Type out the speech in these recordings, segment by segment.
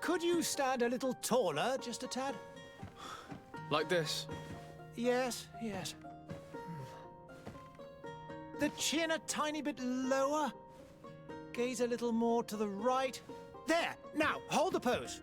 Could you stand a little taller, just a tad? Like this? Yes, yes. The chin a tiny bit lower. Gaze a little more to the right. There! Now, hold the pose.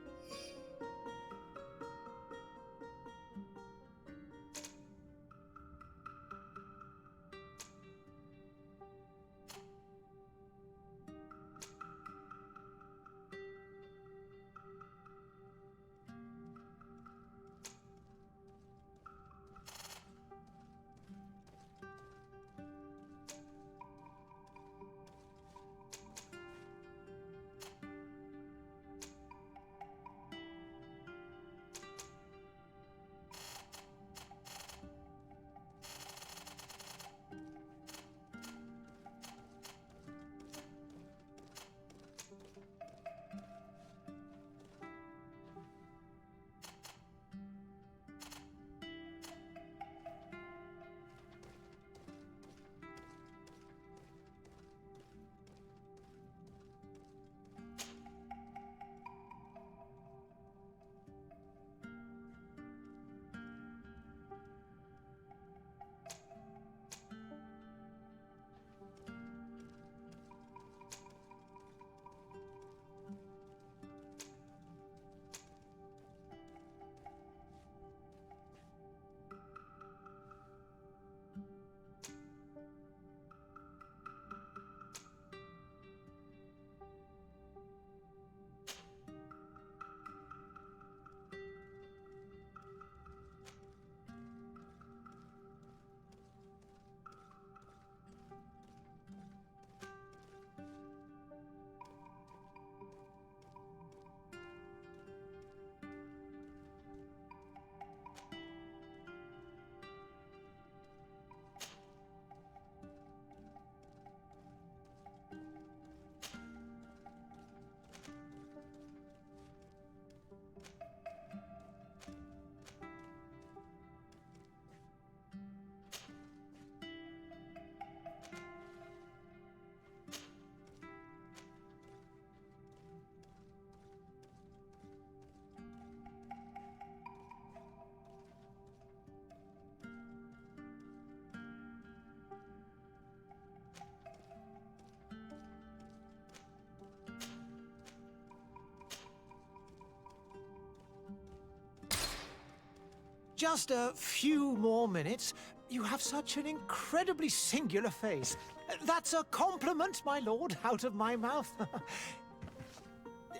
Just a few more minutes. You have such an incredibly singular face. That's a compliment, my lord, out of my mouth.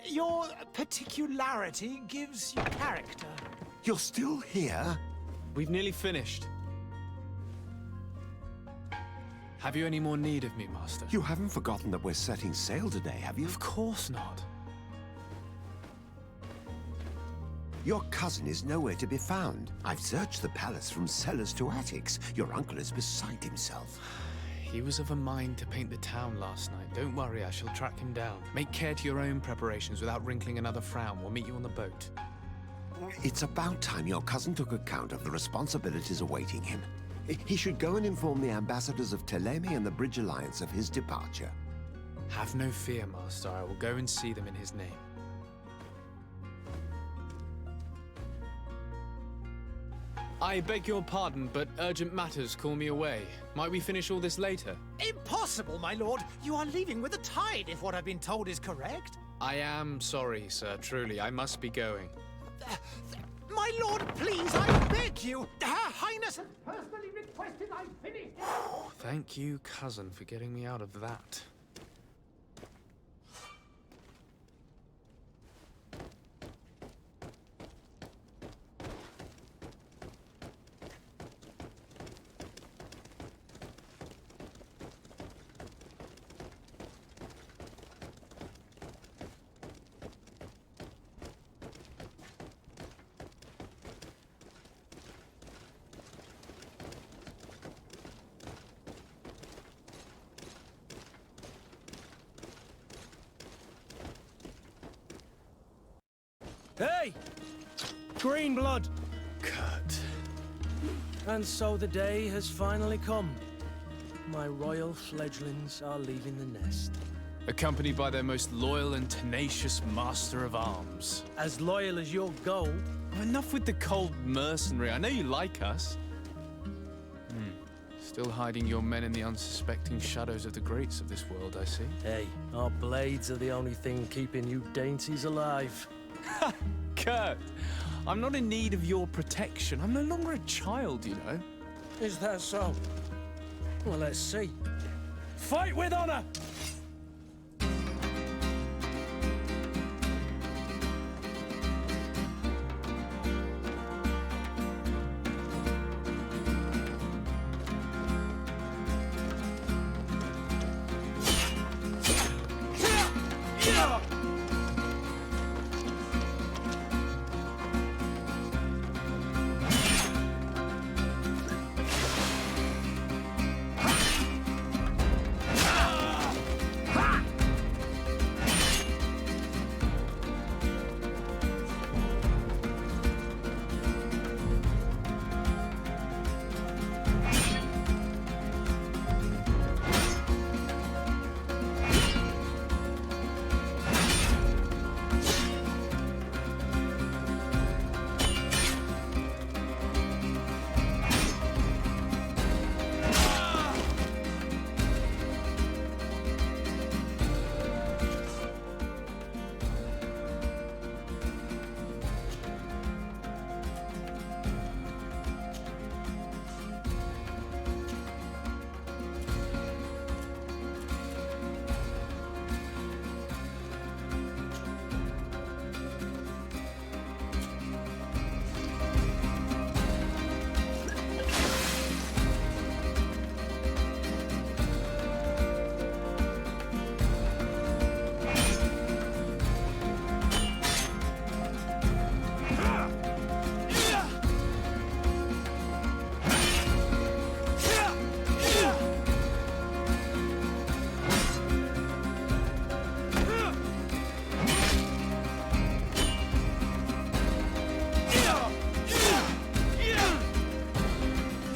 Your particularity gives you character. You're still here? We've nearly finished. Have you any more need of me, Master? You haven't forgotten that we're setting sail today, have you? Of course not. Your cousin is nowhere to be found. I've searched the palace from cellars to attics. Your uncle is beside himself. He was of a mind to paint the town last night. Don't worry, I shall track him down. Make care to your own preparations without wrinkling another frown. We'll meet you on the boat. It's about time your cousin took account of the responsibilities awaiting him. He should go and inform the ambassadors of Ptolemy and the Bridge Alliance of his departure. Have no fear, Master. I will go and see them in his name. I beg your pardon, but urgent matters call me away. Might we finish all this later? Impossible, my lord. You are leaving with the tide, if what I've been told is correct. I am sorry, sir. Truly, I must be going. My lord, please, I beg you. Her Highness has personally requested I finish. Thank you, cousin, for getting me out of that. Hey! Green blood! Kurt. And so the day has finally come. My royal fledglings are leaving the nest. accompanied by their most loyal and tenacious master of arms. As loyal as your gold. Enough with the cold mercenary. I know you like us. Still hiding your men in the unsuspecting shadows of the greats of this world, I see. Hey, our blades are the only thing keeping you dainties alive. Ha! Kurt, I'm not in need of your protection. I'm no longer a child, you know. Is that so? Well, let's see. Fight with honor!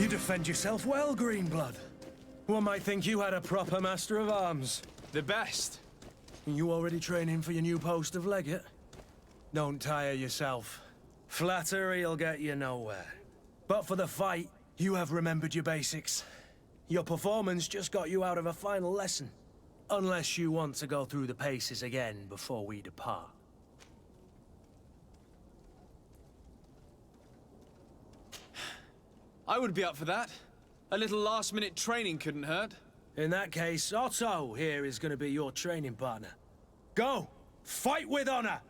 Defend yourself well, Greenblood. One might think you had a proper master of arms. The best. You already training for your new post of legate? Don't tire yourself. Flattery'll get you nowhere. But for the fight, you have remembered your basics. Your performance just got you out of a final lesson. Unless you want to go through the paces again before we depart. I would be up for that. A little last-minute training couldn't hurt. In that case, Otto here is going to be your training partner. Go! Fight with honor!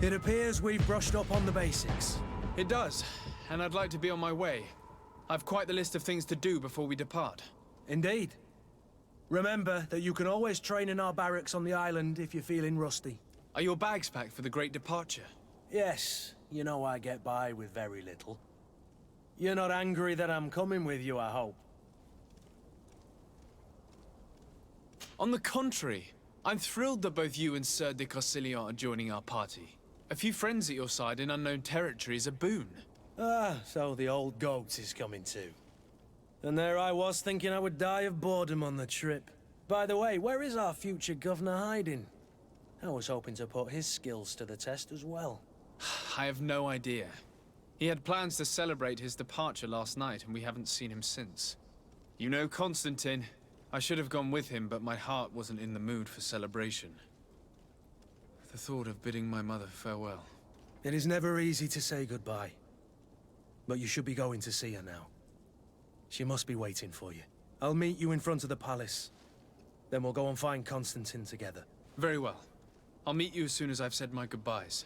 It appears we've brushed up on the basics. It does, and I'd like to be on my way. I've quite the list of things to do before we depart. Indeed. Remember that you can always train in our barracks on the island if you're feeling rusty. Are your bags packed for the great departure? Yes, you know I get by with very little. You're not angry that I'm coming with you, I hope. On the contrary, I'm thrilled that both you and Sir de Cossillon are joining our party. A few friends at your side in unknown territory is a boon. Ah, so the old goat is coming too. And there I was thinking I would die of boredom on the trip. By the way, where is our future governor hiding? I was hoping to put his skills to the test as well. I have no idea. He had plans to celebrate his departure last night, and we haven't seen him since. You know Constantine. I should have gone with him, but my heart wasn't in the mood for celebration. The thought of bidding my mother farewell. It is never easy to say goodbye. But you should be going to see her now. She must be waiting for you. I'll meet you in front of the palace. Then we'll go and find Constantine together. Very well. I'll meet you as soon as I've said my goodbyes.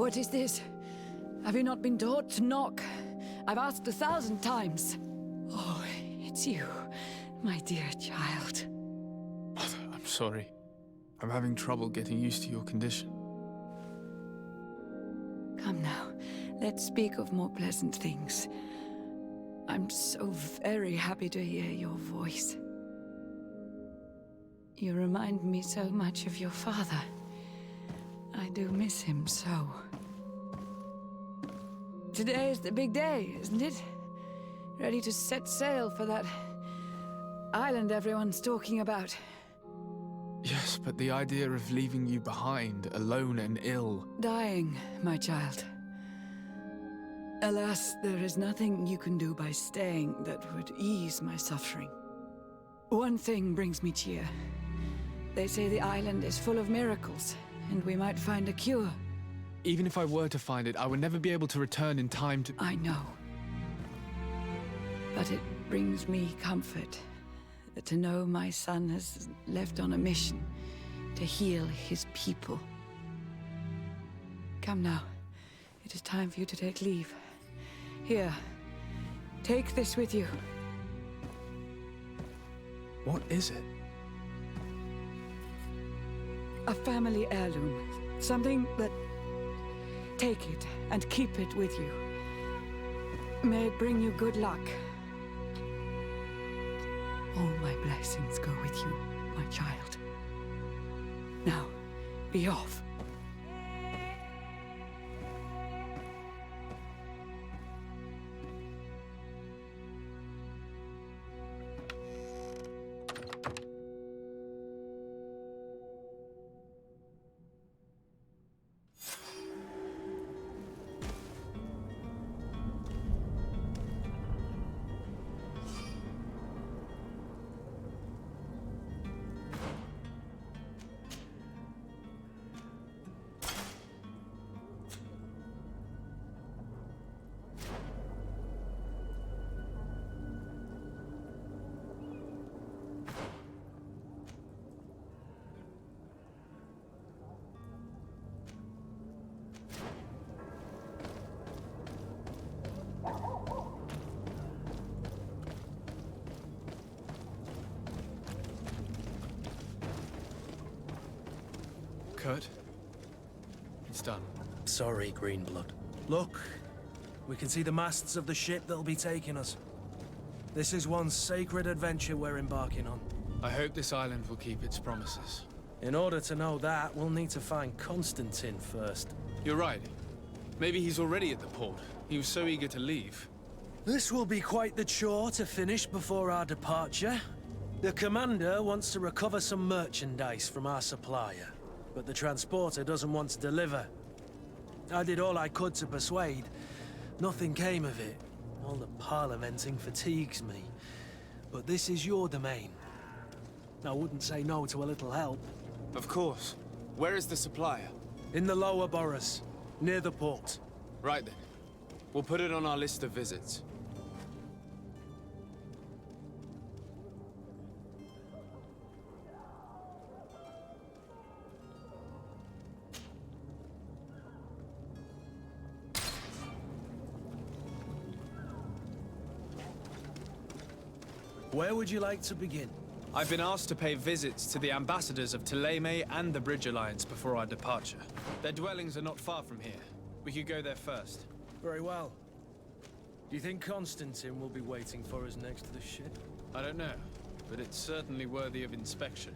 What is this? Have you not been taught to knock? I've asked 1,000 times. Oh, it's you, my dear child. I'm sorry. I'm having trouble getting used to your condition. Come now, let's speak of more pleasant things. I'm so very happy to hear your voice. You remind me so much of your father. I do miss him so. Today is the big day, isn't it? Ready to set sail for that island everyone's talking about. Yes, but the idea of leaving you behind, alone and ill... Dying, my child. Alas, there is nothing you can do by staying that would ease my suffering. One thing brings me cheer. They say the island is full of miracles, and we might find a cure. Even if I were to find it, I would never be able to return in time to... I know. But it brings me comfort to know my son has left on a mission to heal his people. Come now. It is time for you to take leave. Here, take this with you. What is it? A family heirloom. Something that... Take it and keep it with you. May it bring you good luck. All my blessings go with you, my child. Now, be off. Kurt? It's done. Sorry, Greenblood. Look, we can see the masts of the ship that'll be taking us. This is one sacred adventure we're embarking on. I hope this island will keep its promises. In order to know that, we'll need to find Constantine first. You're right. Maybe he's already at the port. He was so eager to leave. This will be quite the chore to finish before our departure. The commander wants to recover some merchandise from our supplier, but the transporter doesn't want to deliver. I did all I could to persuade. Nothing came of it. All the parliamenting fatigues me. But this is your domain. I wouldn't say no to a little help. Of course. Where is the supplier? In the lower boroughs, near the port. Right then. We'll put it on our list of visits. Where would you like to begin? I've been asked to pay visits to the ambassadors of Thélème and the Bridge Alliance before our departure. Their dwellings are not far from here. We could go there first. Very well. Do you think Constantine will be waiting for us next to the ship? I don't know, but it's certainly worthy of inspection.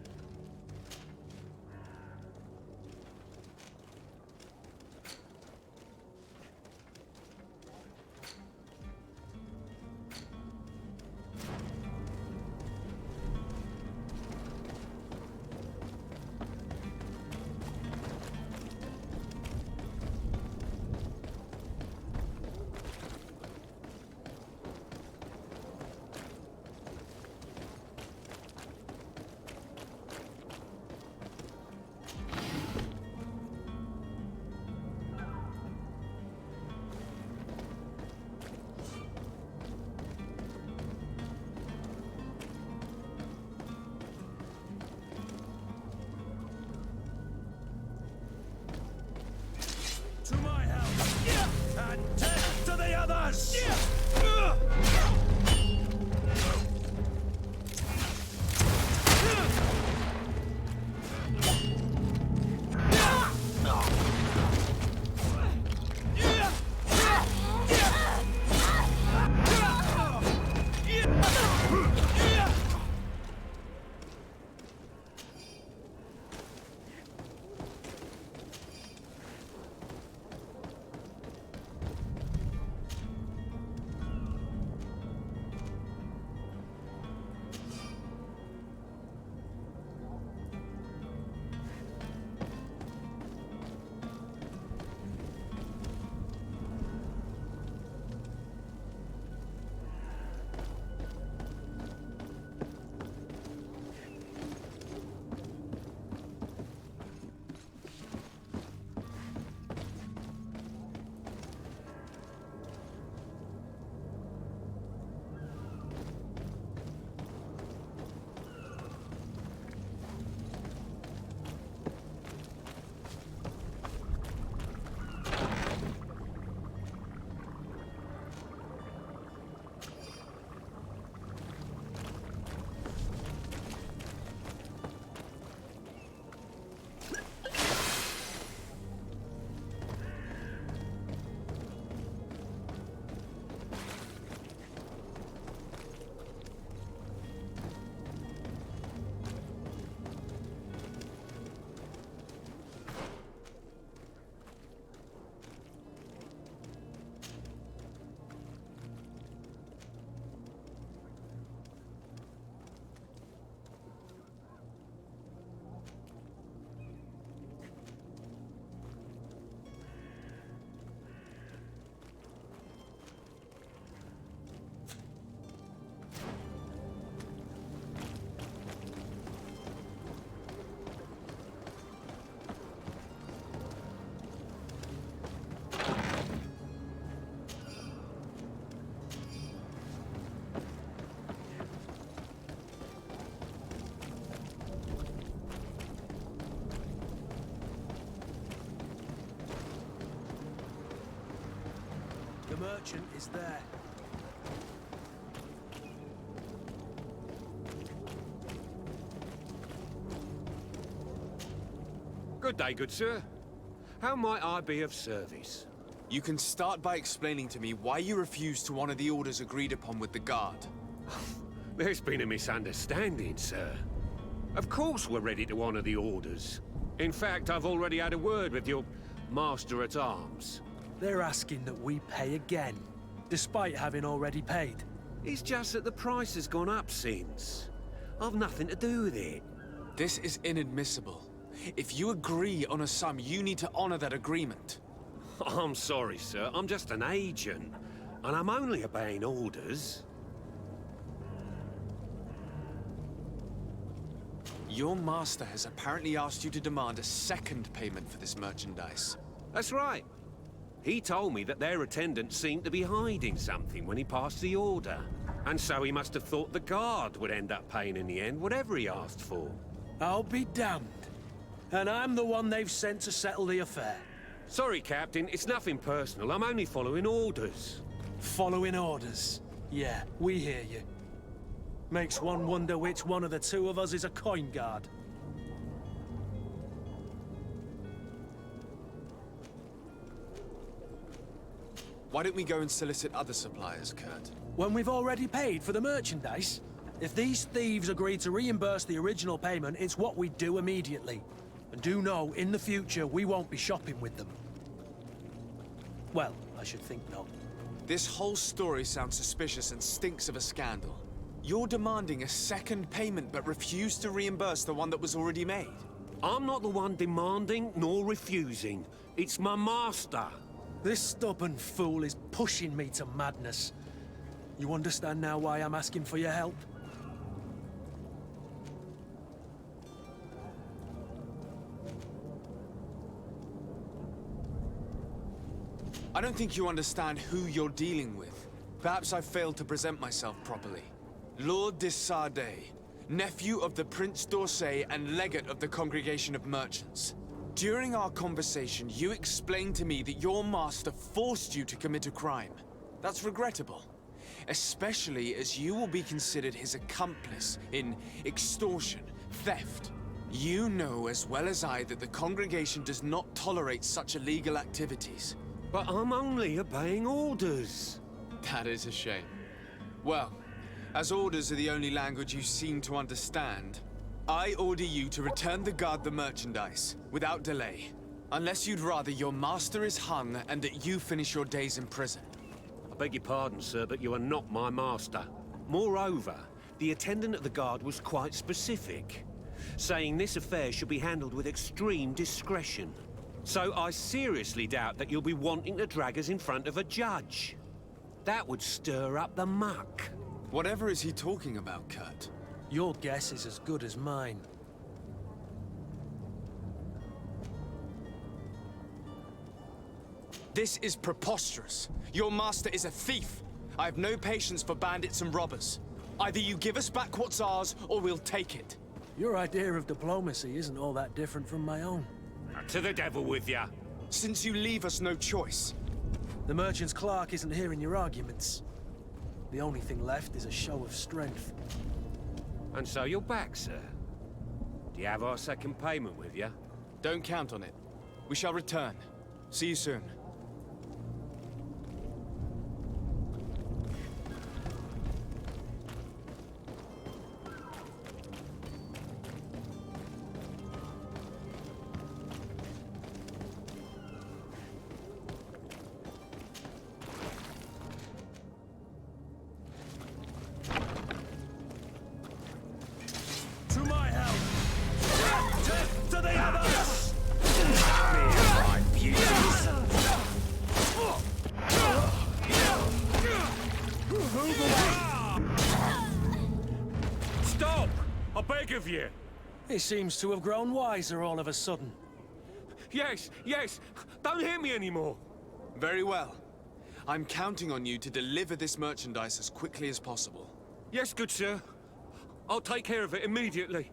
To my house! And death to the others! The merchant is there. Good day, good sir. How might I be of service? You can start by explaining to me why you refuse to honor the orders agreed upon with the Guard. There's been a misunderstanding, sir. Of course we're ready to honor the orders. In fact, I've already had a word with your Master-at-Arms. They're asking that we pay again, despite having already paid. It's just that the price has gone up since. I've nothing to do with it. This is inadmissible. If you agree on a sum, you need to honor that agreement. I'm sorry, sir. I'm just an agent. And I'm only obeying orders. Your master has apparently asked you to demand a second payment for this merchandise. That's right. He told me that their attendant seemed to be hiding something when he passed the order. And so he must have thought the Guard would end up paying in the end, whatever he asked for. I'll be damned. And I'm the one they've sent to settle the affair. Sorry, Captain. It's nothing personal. I'm only following orders. Following orders. Yeah, we hear you. Makes one wonder which one of the two of us is a coin guard. Why don't we go and solicit other suppliers, Kurt? When we've already paid for the merchandise? If these thieves agree to reimburse the original payment, it's what we do immediately. And do know, in the future, we won't be shopping with them. Well, I should think not. This whole story sounds suspicious and stinks of a scandal. You're demanding a second payment but refuse to reimburse the one that was already made. I'm not the one demanding nor refusing. It's my master. This stubborn fool is pushing me to madness. You understand now why I'm asking for your help? I don't think you understand who you're dealing with. Perhaps I failed to present myself properly. Lord de Sardet, nephew of the Prince d'Orsay and legate of the Congregation of Merchants. During our conversation, you explained to me that your master forced you to commit a crime. That's regrettable, especially as you will be considered his accomplice in extortion, theft. You know as well as I that the Congregation does not tolerate such illegal activities. But I'm only obeying orders. That is a shame. Well, as orders are the only language you seem to understand, I order you to return the Guard the merchandise, without delay. Unless you'd rather your master is hung and that you finish your days in prison. I beg your pardon, sir, but you are not my master. Moreover, the attendant at the Guard was quite specific, saying this affair should be handled with extreme discretion. So I seriously doubt that you'll be wanting to drag us in front of a judge. That would stir up the muck. Whatever is he talking about, Kurt? Your guess is as good as mine. This is preposterous. Your master is a thief. I have no patience for bandits and robbers. Either you give us back what's ours, or we'll take it. Your idea of diplomacy isn't all that different from my own. To the devil with ya. Since you leave us no choice. The merchant's clerk isn't hearing your arguments. The only thing left is a show of strength. And so you're back, sir. Do you have our second payment with you? Don't count on it. We shall return. See you soon. To my help! To the others! Stop! I beg of you! He seems to have grown wiser all of a sudden. Yes, yes! Don't hit me anymore! Very well. I'm counting on you to deliver this merchandise as quickly as possible. Yes, good sir. I'll take care of it immediately.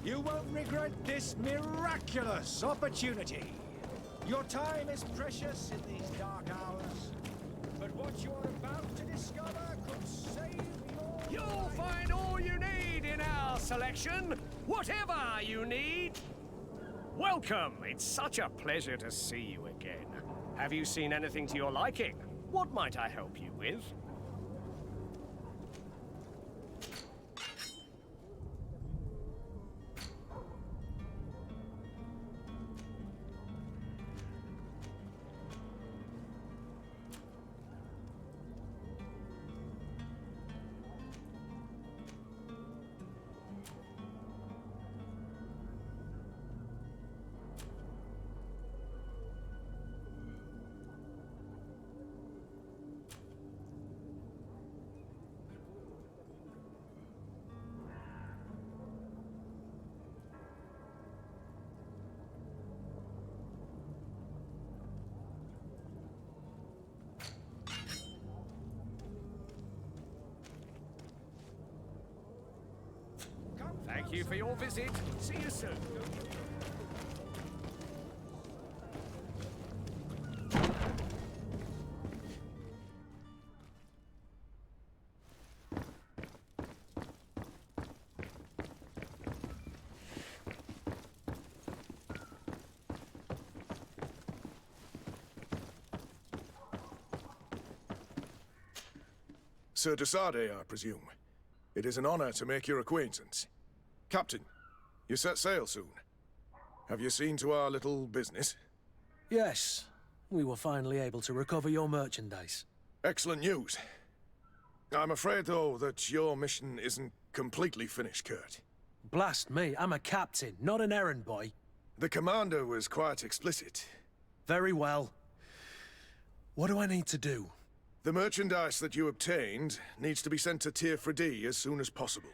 You won't regret this miraculous opportunity. Your time is precious in these dark hours, but what you are about to discover could save your... You'll find all you need in our selection, whatever you need. Welcome. It's such a pleasure to see you again. Have you seen anything to your liking? What might I help you with? Thank you for your visit. See you soon. Sir Desade, I presume. It is an honor to make your acquaintance. Captain, you set sail soon. Have you seen to our little business? Yes, we were finally able to recover your merchandise. Excellent news. I'm afraid, though, that your mission isn't completely finished, Kurt. Blast me, I'm a captain, not an errand boy. The commander was quite explicit. Very well. What do I need to do? The merchandise that you obtained needs to be sent to Tier 4D as soon as possible.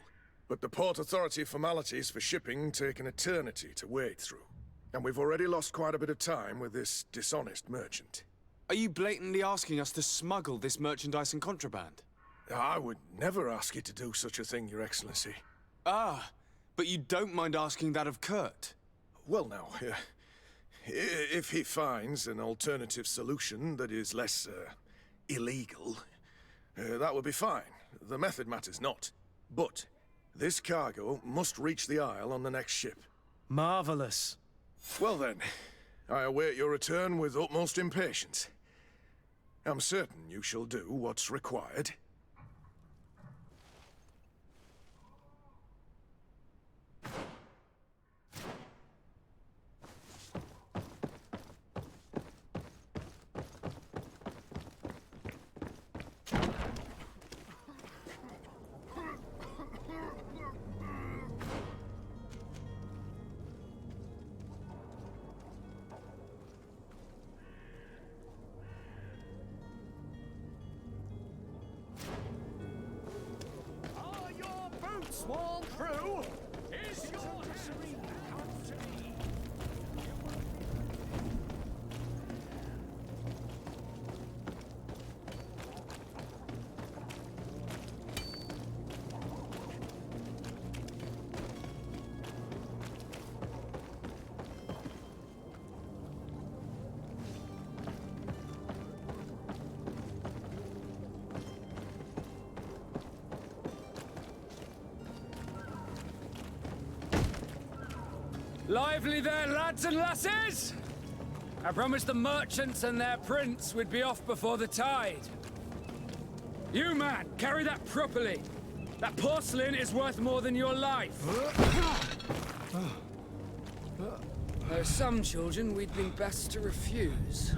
But the Port Authority formalities for shipping take an eternity to wade through. And we've already lost quite a bit of time with this dishonest merchant. Are you blatantly asking us to smuggle this merchandise and contraband? I would never ask you to do such a thing, Your Excellency. Ah, but you don't mind asking that of Kurt? Well now, if he finds an alternative solution that is less, illegal, that would be fine. The method matters not. But this cargo must reach the Isle on the next ship. Marvelous. Well then, I await your return with utmost impatience. I'm certain you shall do what's required. Small crew, is your serene come to me? Lively there, lads and lasses! I promised the merchants and their prince we'd be off before the tide. You, man, carry that properly. That porcelain is worth more than your life. There are some children we'd been best to refuse.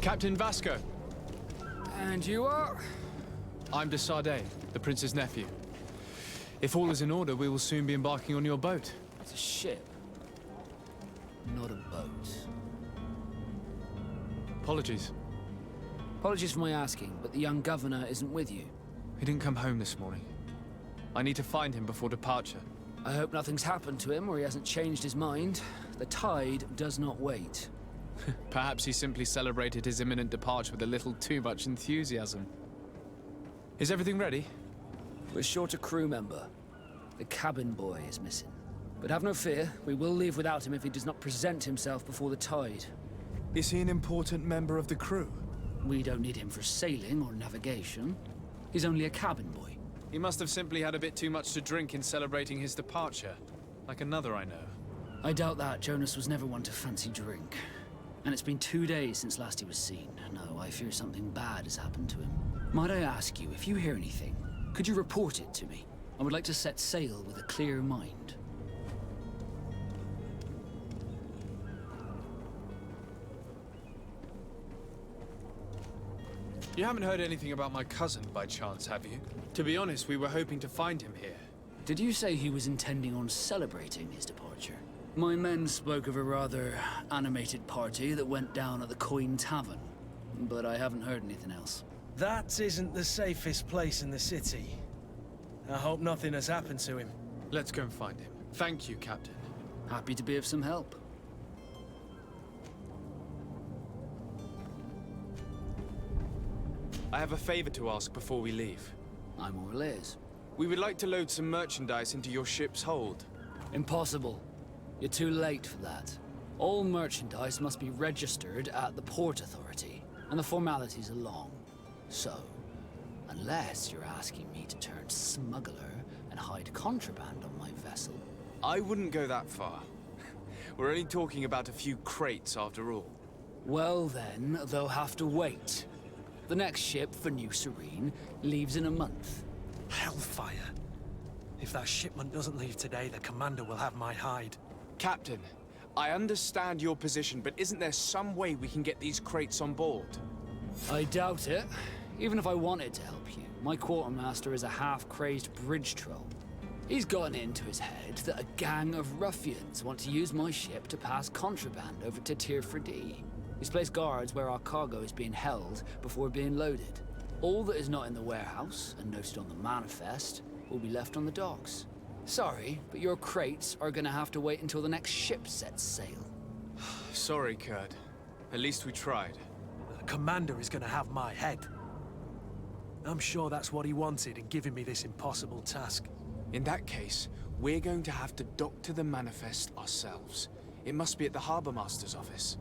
Captain Vasco. And you are? I'm de Sardet, the prince's nephew. If all is in order, we will soon be embarking on your boat. It's a ship, not a boat. Apologies. Apologies for my asking, but the young governor isn't with you. He didn't come home this morning. I need to find him before departure. I hope nothing's happened to him or he hasn't changed his mind. The tide does not wait. Perhaps he simply celebrated his imminent departure with a little too much enthusiasm. Is everything ready? We're short a crew member. The cabin boy is missing. But have no fear, we will leave without him if he does not present himself before the tide. Is he an important member of the crew? We don't need him for sailing or navigation. He's only a cabin boy. He must have simply had a bit too much to drink in celebrating his departure. Like another I know. I doubt that. Jonas was never one to fancy drink. And it's been 2 days since last he was seen. No, I fear something bad has happened to him. Might I ask you, if you hear anything, could you report it to me? I would like to set sail with a clear mind. You haven't heard anything about my cousin by chance, have you? To be honest, we were hoping to find him here. Did you say he was intending on celebrating his departure? My men spoke of a rather animated party that went down at the Coin Tavern, but I haven't heard anything else. That isn't the safest place in the city. I hope nothing has happened to him. Let's go and find him. Thank you, Captain. Happy to be of some help. I have a favor to ask before we leave. I'm all ears. We would like to load some merchandise into your ship's hold. Impossible. You're too late for that. All merchandise must be registered at the Port Authority, and the formalities are long. So, unless you're asking me to turn smuggler and hide contraband on my vessel... I wouldn't go that far. We're only talking about a few crates after all. Well then, they'll have to wait. The next ship for New Serene leaves in a month. Hellfire. If that shipment doesn't leave today, the commander will have my hide. Captain, I understand your position, but isn't there some way we can get these crates on board? I doubt it. Even if I wanted to help you, my quartermaster is a half-crazed bridge troll. He's gotten into his head that a gang of ruffians want to use my ship to pass contraband over to Tier 4D. He's placed guards where our cargo is being held before being loaded. All that is not in the warehouse and noted on the manifest will be left on the docks. Sorry, but your crates are gonna have to wait until the next ship sets sail. Sorry, Kurt. At least we tried. The commander is gonna have my head. I'm sure that's what he wanted in giving me this impossible task. In that case, we're going to have to doctor the manifest ourselves. It must be at the Harbour Master's office.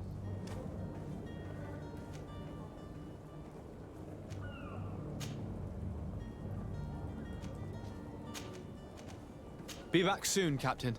Be back soon, Captain.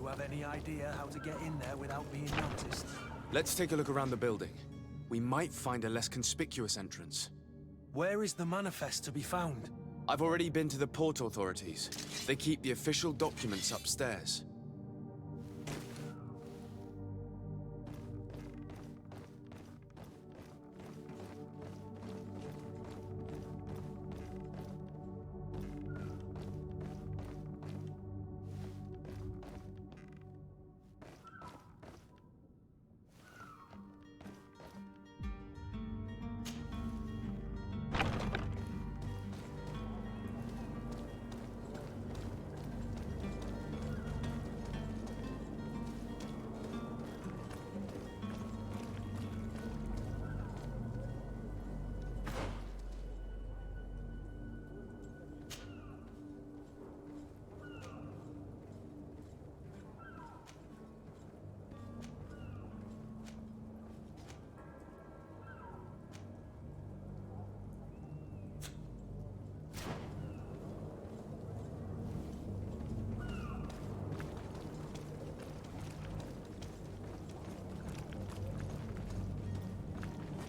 Have any idea how to get in there without being noticed? Let's take a look around the building. We might find a less conspicuous entrance. Where is the manifest to be found? I've already been to the port authorities. They keep the official documents upstairs.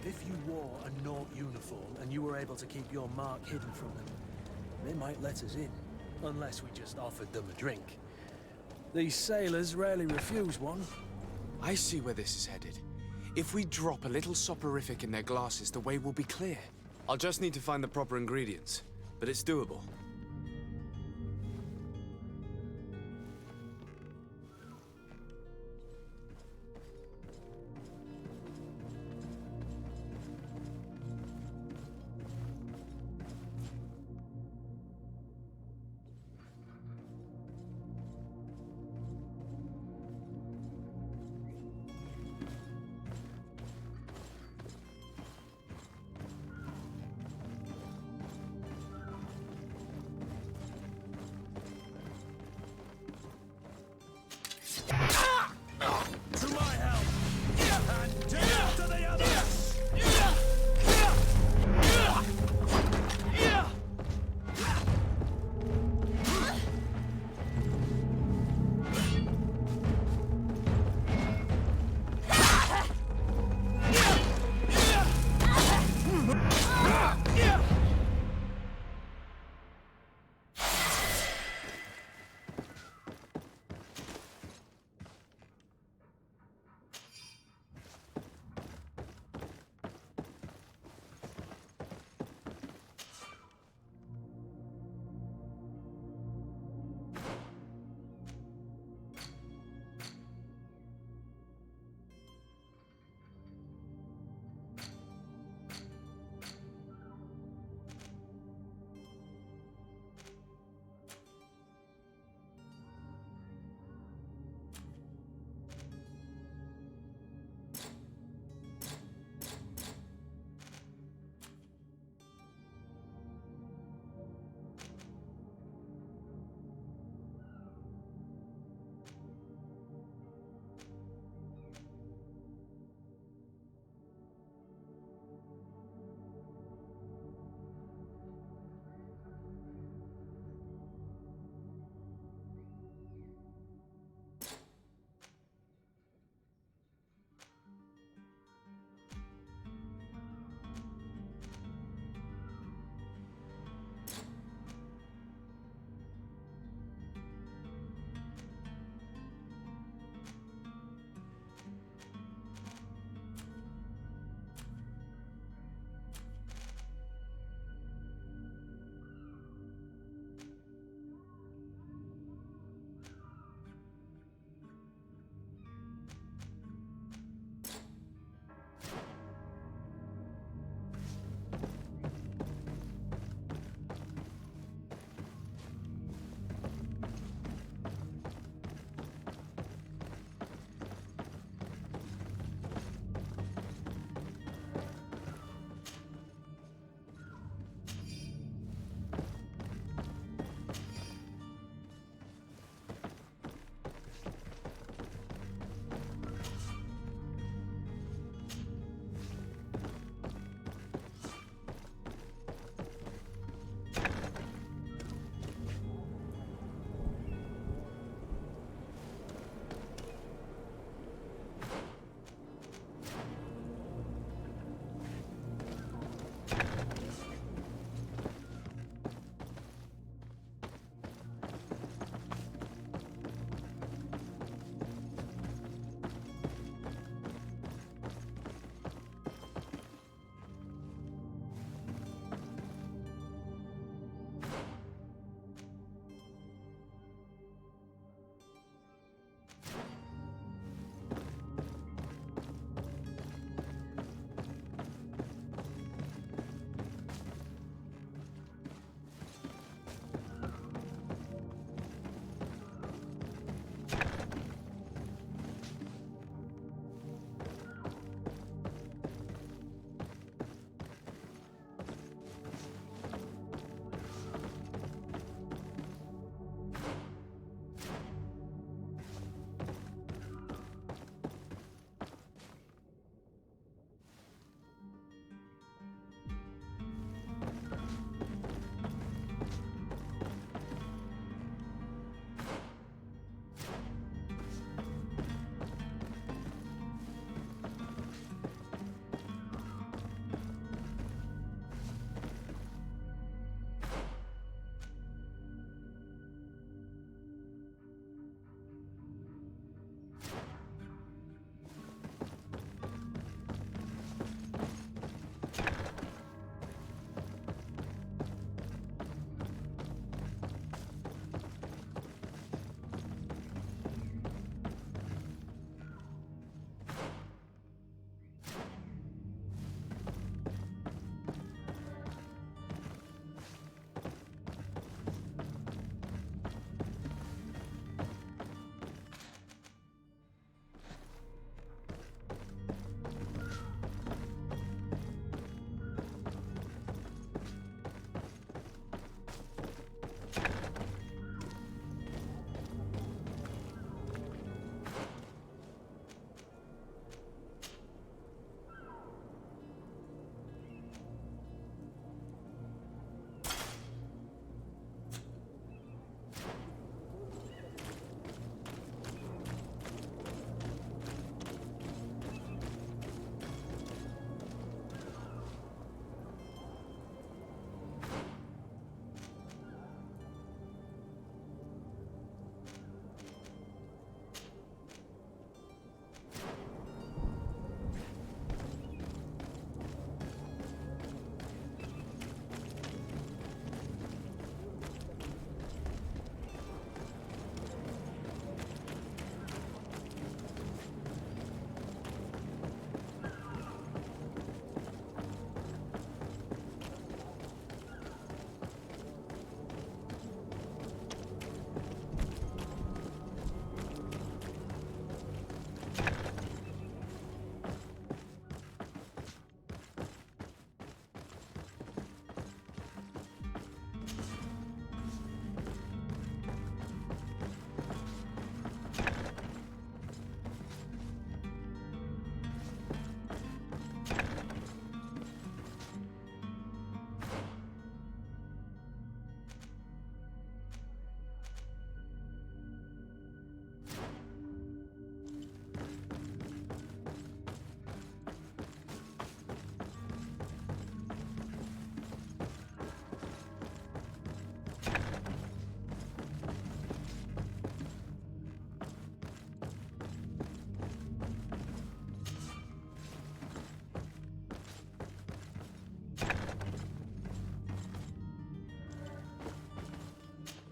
If you wore a Naught uniform and you were able to keep your mark hidden from them, they might let us in. Unless we just offered them a drink. These sailors rarely refuse one. I see where this is headed. If we drop a little soporific in their glasses, the way will be clear. I'll just need to find the proper ingredients, but it's doable.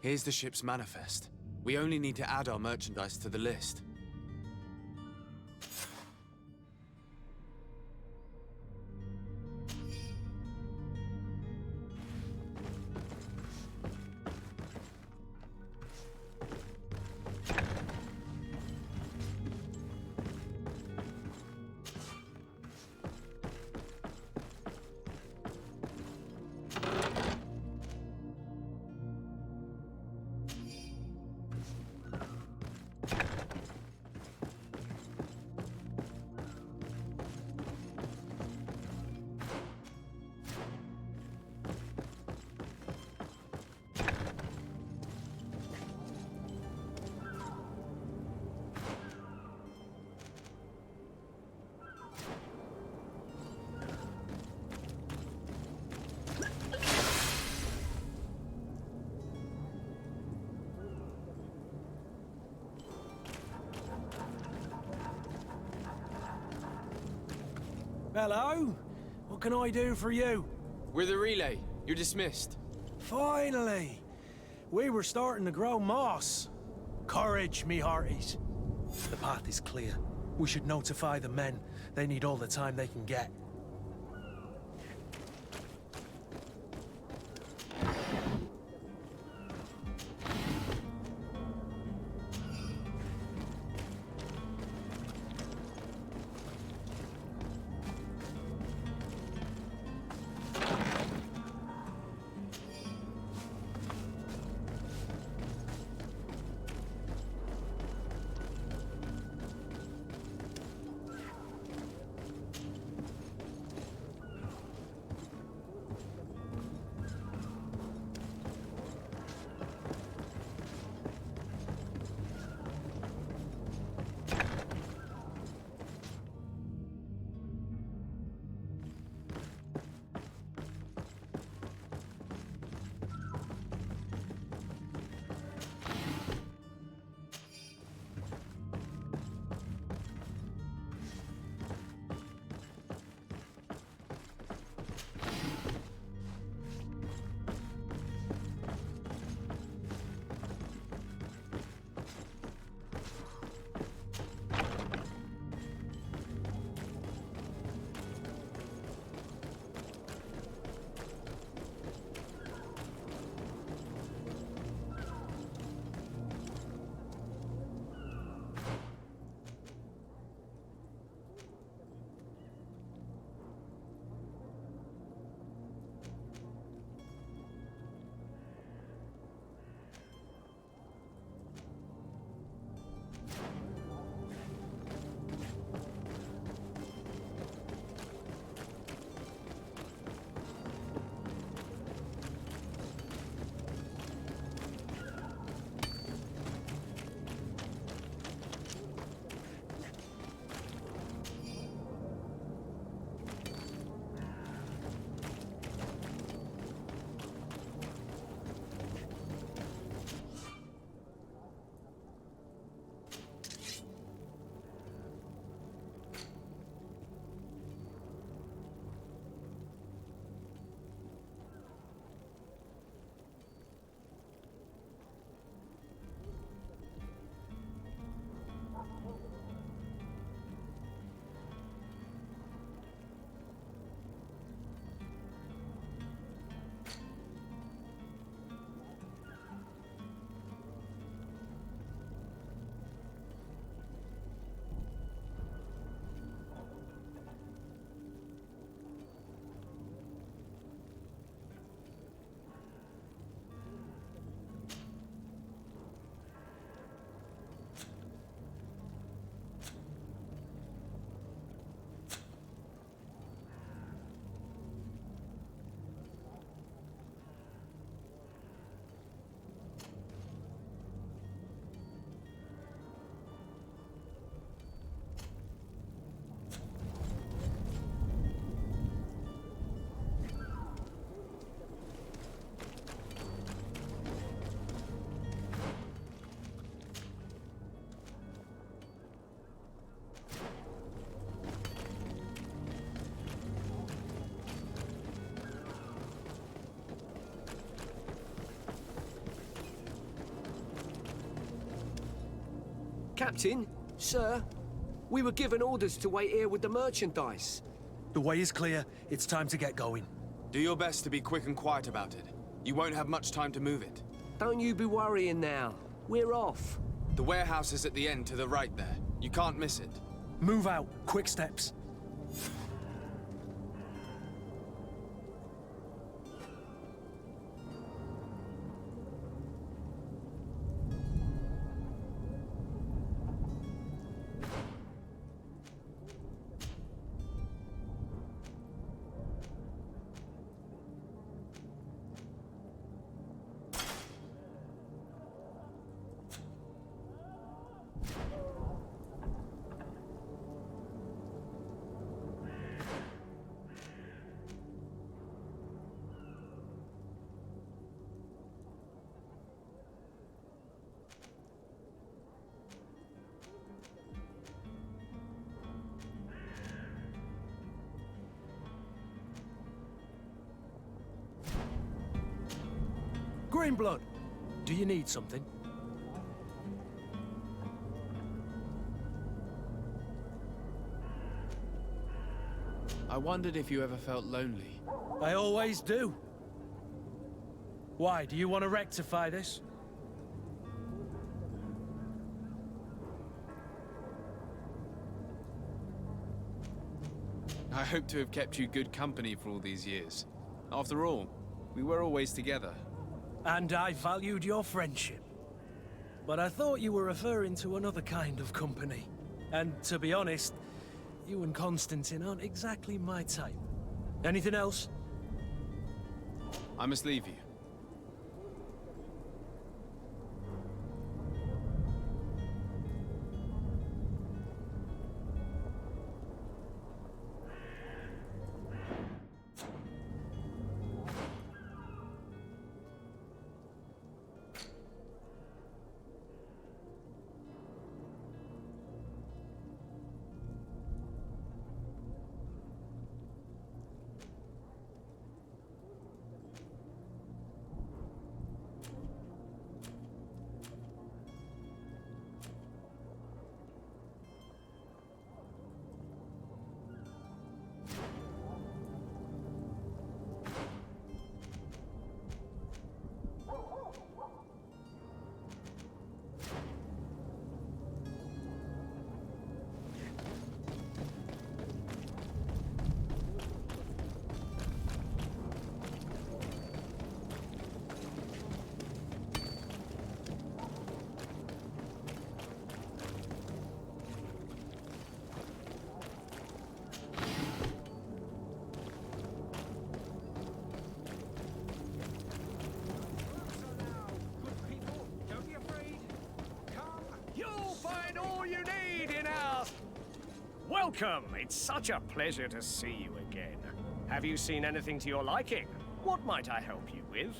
Here's the ship's manifest. We only need to add our merchandise to the list. Hello? What can I do for you? We're the relay. You're dismissed. Finally! We were starting to grow moss. Courage, me hearties. The path is clear. We should notify the men. They need all the time they can get. Captain, sir, we were given orders to wait here with the merchandise. The way is clear. It's time to get going. Do your best to be quick and quiet about it. You won't have much time to move it. Don't you be worrying now. We're off. The warehouse is at the end to the right there. You can't miss it. Move out. Quick steps. Greenblood, do you need something? I wondered if you ever felt lonely. I always do. Why, do you want to rectify this? I hope to have kept you good company for all these years. After all, we were always together. And I valued your friendship. But I thought you were referring to another kind of company. And to be honest, you and Constantine aren't exactly my type. Anything else? I must leave you. Welcome! It's such a pleasure to see you again. Have you seen anything to your liking? What might I help you with?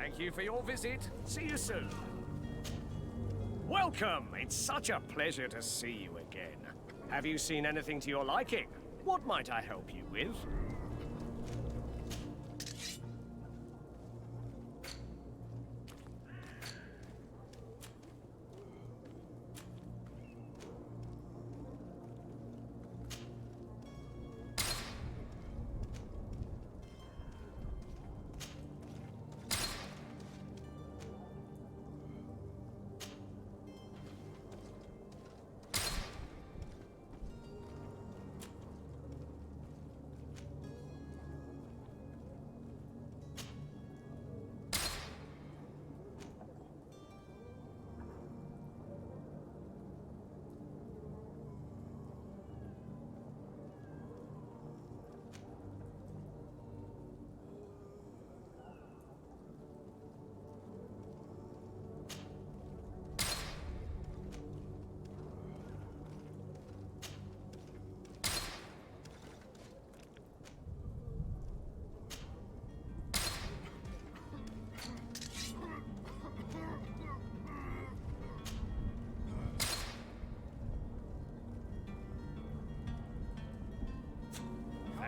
Thank you for your visit. See you soon. Welcome! It's such a pleasure to see you again. Have you seen anything to your liking? What might I help you with?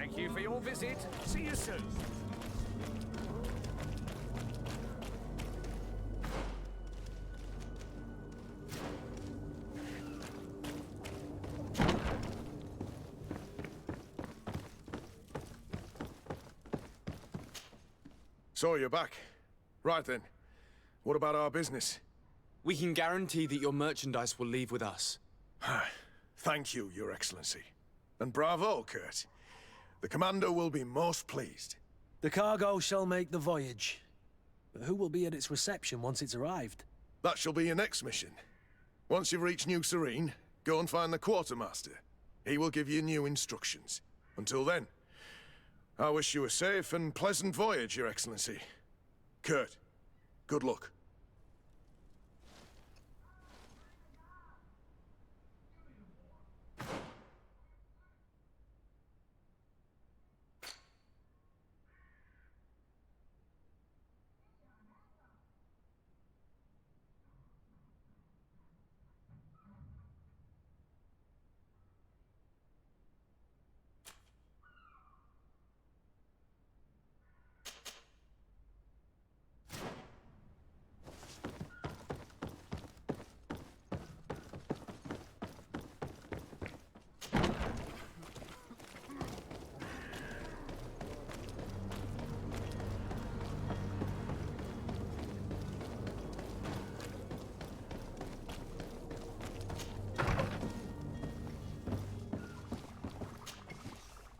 Thank you for your visit. See you soon. So you're back. Right then. What about our business? We can guarantee that your merchandise will leave with us. Thank you, Your Excellency. And bravo, Kurt. The Commander will be most pleased. The cargo shall make the voyage. But who will be at its reception once it's arrived? That shall be your next mission. Once you've reached New Serene, go and find the Quartermaster. He will give you new instructions. Until then, I wish you a safe and pleasant voyage, Your Excellency. Kurt, good luck.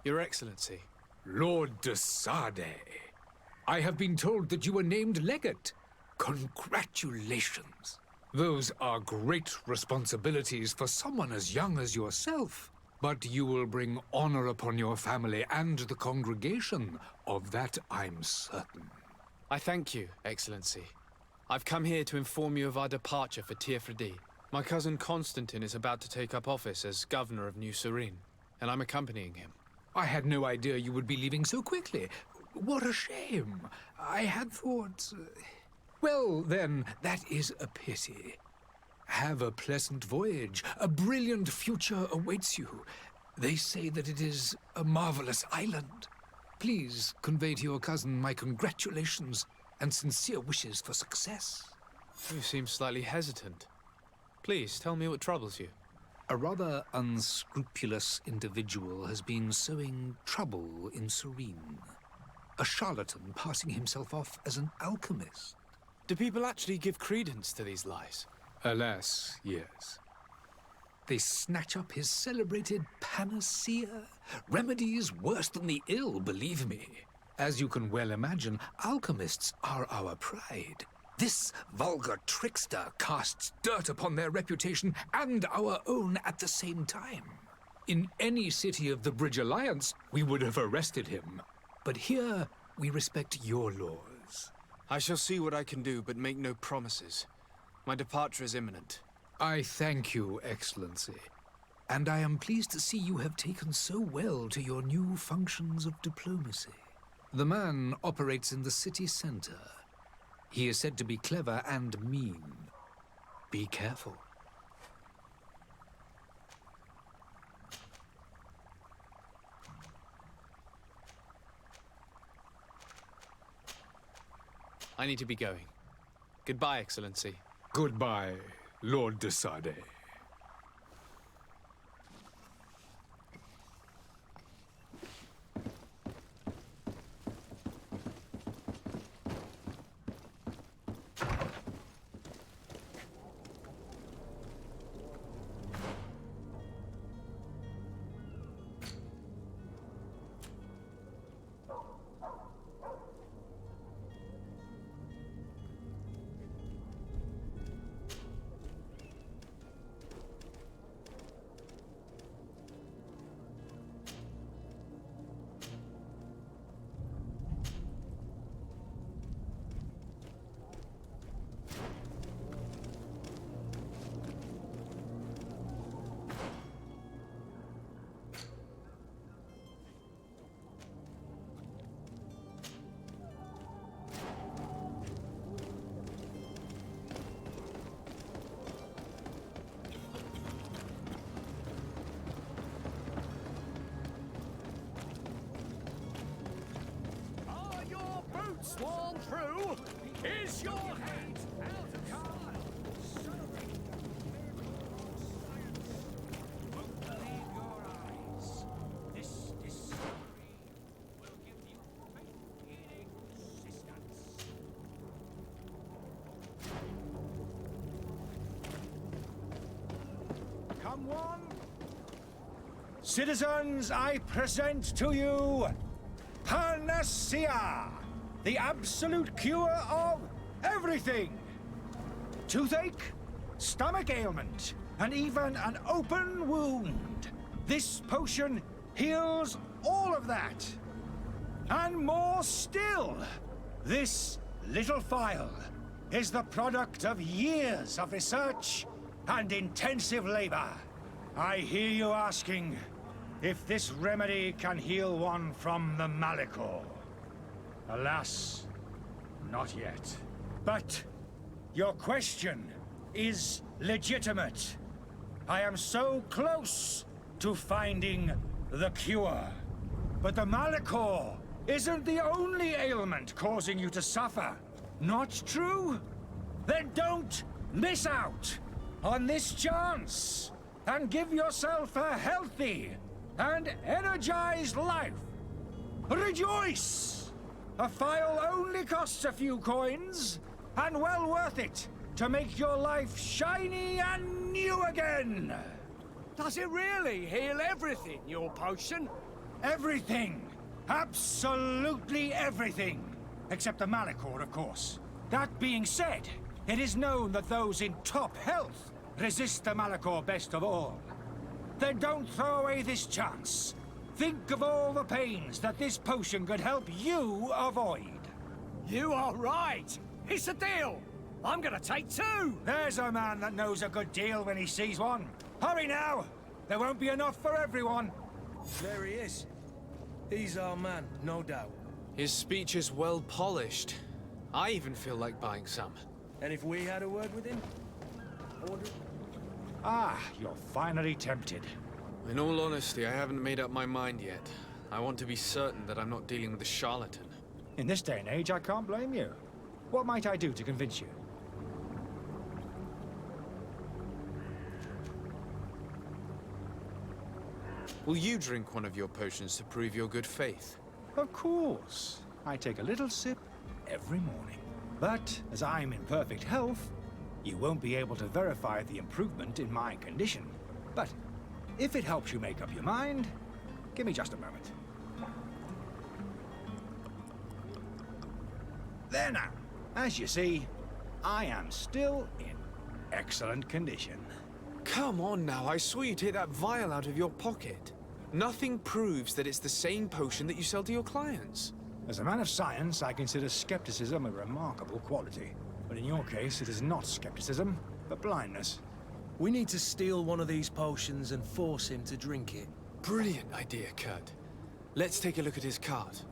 Your Excellency. Lord de Sade, I have been told that you were named legate. Congratulations. Those are great responsibilities for someone as young as yourself. But you will bring honor upon your family and the congregation. Of that I'm certain. I thank you, Excellency. I've come here to inform you of our departure for Tiefredi. My cousin Constantine is about to take up office as governor of New Serene, and I'm accompanying him. I had no idea you would be leaving so quickly. What a shame. I had thought... Well, then, that is a pity. Have a pleasant voyage. A brilliant future awaits you. They say that it is a marvelous island. Please convey to your cousin my congratulations and sincere wishes for success. You seem slightly hesitant. Please, tell me what troubles you. A rather unscrupulous individual has been sowing trouble in Serene. A charlatan passing himself off as an alchemist. Do people actually give credence to these lies? Alas, yes. They snatch up his celebrated panacea. Remedies worse than the ill, believe me. As you can well imagine, alchemists are our pride. This vulgar trickster casts dirt upon their reputation and our own at the same time. In any city of the Bridge Alliance, we would have arrested him. But here, we respect your laws. I shall see what I can do, but make no promises. My departure is imminent. I thank you, Excellency. And I am pleased to see you have taken so well to your new functions of diplomacy. The man operates in the city center. He is said to be clever and mean. Be careful. I need to be going. Goodbye, Excellency. Goodbye, Lord de Sade. on through. Is your hate out of time? Won't believe your eyes. This discovery will give you faith in existence. Come one. Citizens, I present to you Panacea, the absolute cure of everything. Toothache, stomach ailment, and even an open wound. This potion heals all of that. And more still, this little phial is the product of years of research and intensive labor. I hear you asking if this remedy can heal one from the Malachor. Alas, not yet. But your question is legitimate. I am so close to finding the cure. But the Malachor isn't the only ailment causing you to suffer. Not true? Then don't miss out on this chance and give yourself a healthy and energized life. Rejoice! A phial only costs a few coins, and well worth it to make your life shiny and new again. Does it really heal everything, your potion? Everything. Absolutely everything. Except the Malachor, of course. That being said, it is known that those in top health resist the Malachor best of all. Then don't throw away this chance. Think of all the pains that this potion could help you avoid. You are right. It's a deal. I'm gonna take two. There's a man that knows a good deal when he sees one. Hurry now. There won't be enough for everyone. There he is. He's our man, no doubt. His speech is well polished. I even feel like buying some. And if we had a word with him? I wonder... Ah, you're finally tempted. In all honesty, I haven't made up my mind yet. I want to be certain that I'm not dealing with a charlatan. In this day and age, I can't blame you. What might I do to convince you? Will you drink one of your potions to prove your good faith? Of course. I take a little sip every morning. But as I'm in perfect health, you won't be able to verify the improvement in my condition. But if it helps you make up your mind, give me just a moment. There now. As you see, I am still in excellent condition. Come on now, I saw you take that vial out of your pocket. Nothing proves that it's the same potion that you sell to your clients. As a man of science, I consider skepticism a remarkable quality. But in your case, it is not skepticism, but blindness. We need to steal one of these potions and force him to drink it. Brilliant idea, Kurt. Let's take a look at his cart.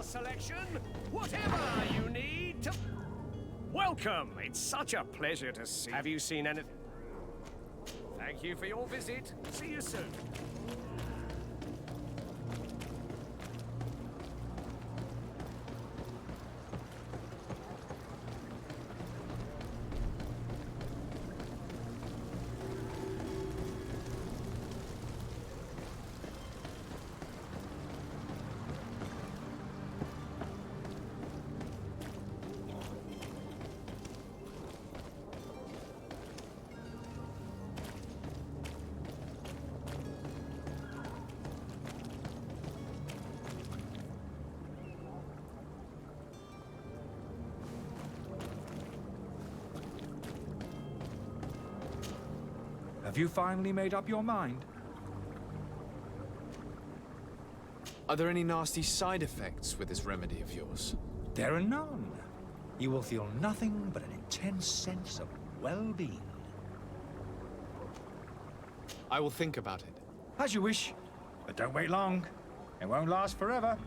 Selection, whatever you need to... Welcome! It's such a pleasure to see... Have you seen anything? Thank you for your visit. See you soon. Have you finally made up your mind? Are there any nasty side effects with this remedy of yours? There are none. You will feel nothing but an intense sense of well-being. I will think about it. As you wish. But don't wait long. It won't last forever.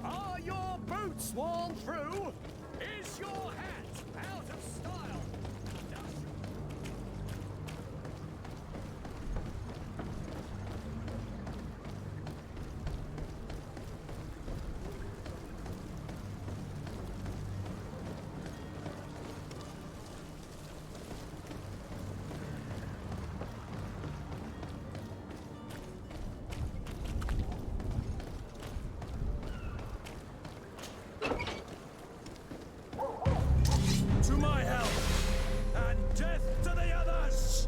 Are your boots worn through? Is your hat out of style? To my help! And death to the others!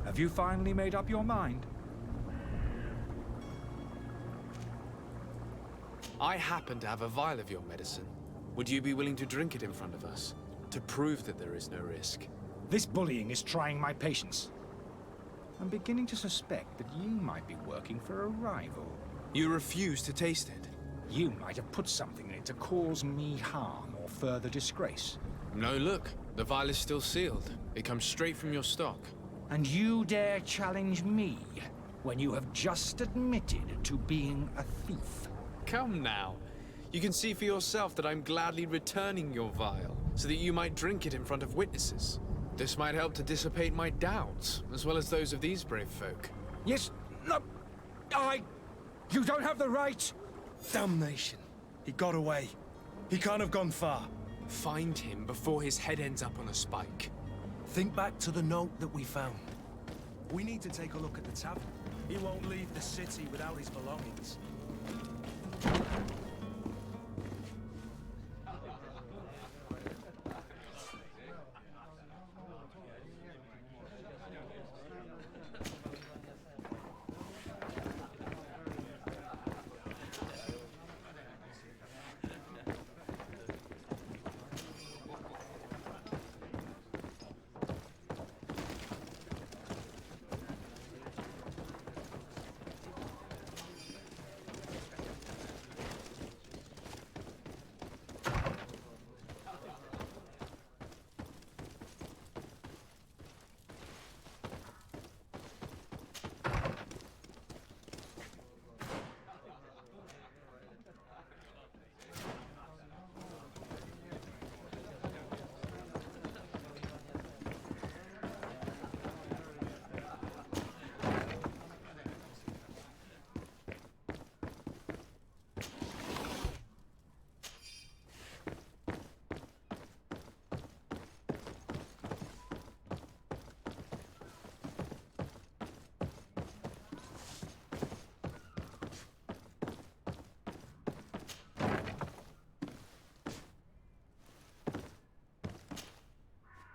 Have you finally made up your mind? I happen to have a vial of your medicine. Would you be willing to drink it in front of us? To prove that there is no risk? This bullying is trying my patience. I'm beginning to suspect that you might be working for a rival. You refuse to taste it? You might have put something in it to cause me harm or further disgrace. No, look. The vial is still sealed. It comes straight from your stock. And you dare challenge me when you have just admitted to being a thief? Come now. You can see for yourself that I'm gladly returning your vial, so that you might drink it in front of witnesses. This might help to dissipate my doubts, as well as those of these brave folk. Yes, no, you don't have the right. Damnation. He got away. He can't have gone far. Find him before his head ends up on a spike. Think back to the note that we found. We need to take a look at the tavern. He won't leave the city without his belongings.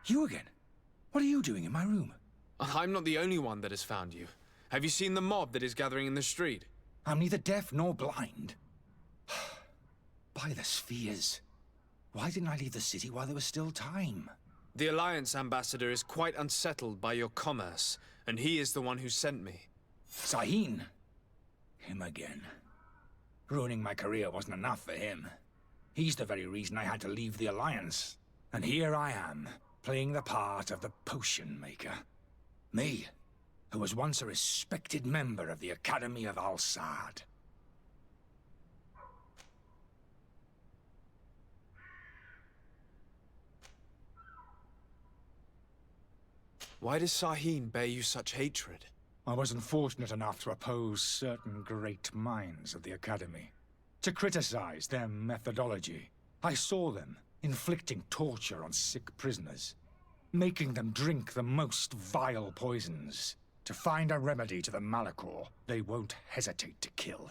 You again? What are you doing in my room? I'm not the only one that has found you. Have you seen the mob that is gathering in the street? I'm neither deaf nor blind. By the spheres. Why didn't I leave the city while there was still time? The Alliance ambassador is quite unsettled by your commerce, and he is the one who sent me. Sahin. Him again. Ruining my career wasn't enough for him. He's the very reason I had to leave the Alliance. And here I am, playing the part of the potion maker. Me, who was once a respected member of the Academy of Al-Sad. Why does Sahin bear you such hatred? I wasn't fortunate enough to oppose certain great minds of the Academy. To criticize their methodology. I saw them inflicting torture on sick prisoners. Making them drink the most vile poisons. To find a remedy to the Malachor they won't hesitate to kill.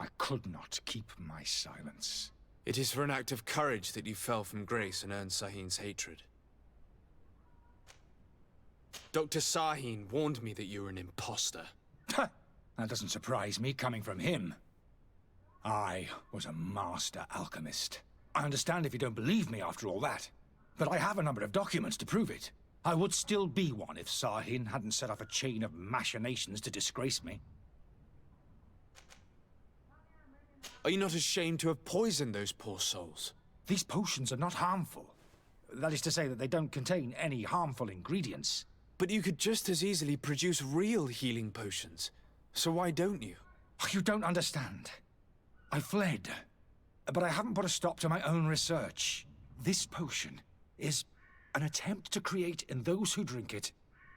I could not keep my silence. It is for an act of courage that you fell from grace and earned Sahin's hatred. Dr. Sahin warned me that you were an imposter. That doesn't surprise me, coming from him. I was a master alchemist. I understand if you don't believe me after all that, but I have a number of documents to prove it. I would still be one if Sahin hadn't set off a chain of machinations to disgrace me. Are you not ashamed to have poisoned those poor souls? These potions are not harmful. That is to say that they don't contain any harmful ingredients. But you could just as easily produce real healing potions. So why don't you? You don't understand. I fled, but I haven't put a stop to my own research. This potion is an attempt to create in those who drink it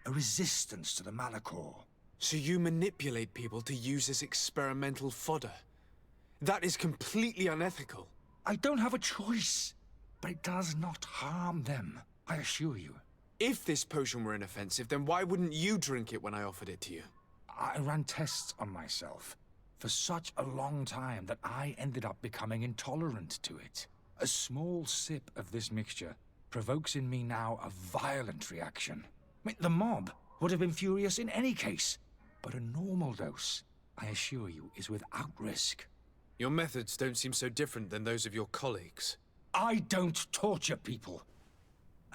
a resistance to the Malachor. So you manipulate people to use as experimental fodder? That is completely unethical. I don't have a choice, but it does not harm them, I assure you. If this potion were inoffensive, then why wouldn't you drink it when I offered it to you? I ran tests on myself for such a long time that I ended up becoming intolerant to it. A small sip of this mixture provokes in me now a violent reaction. I mean, the mob would have been furious in any case, but a normal dose, I assure you, is without risk. Your methods don't seem so different than those of your colleagues. I don't torture people.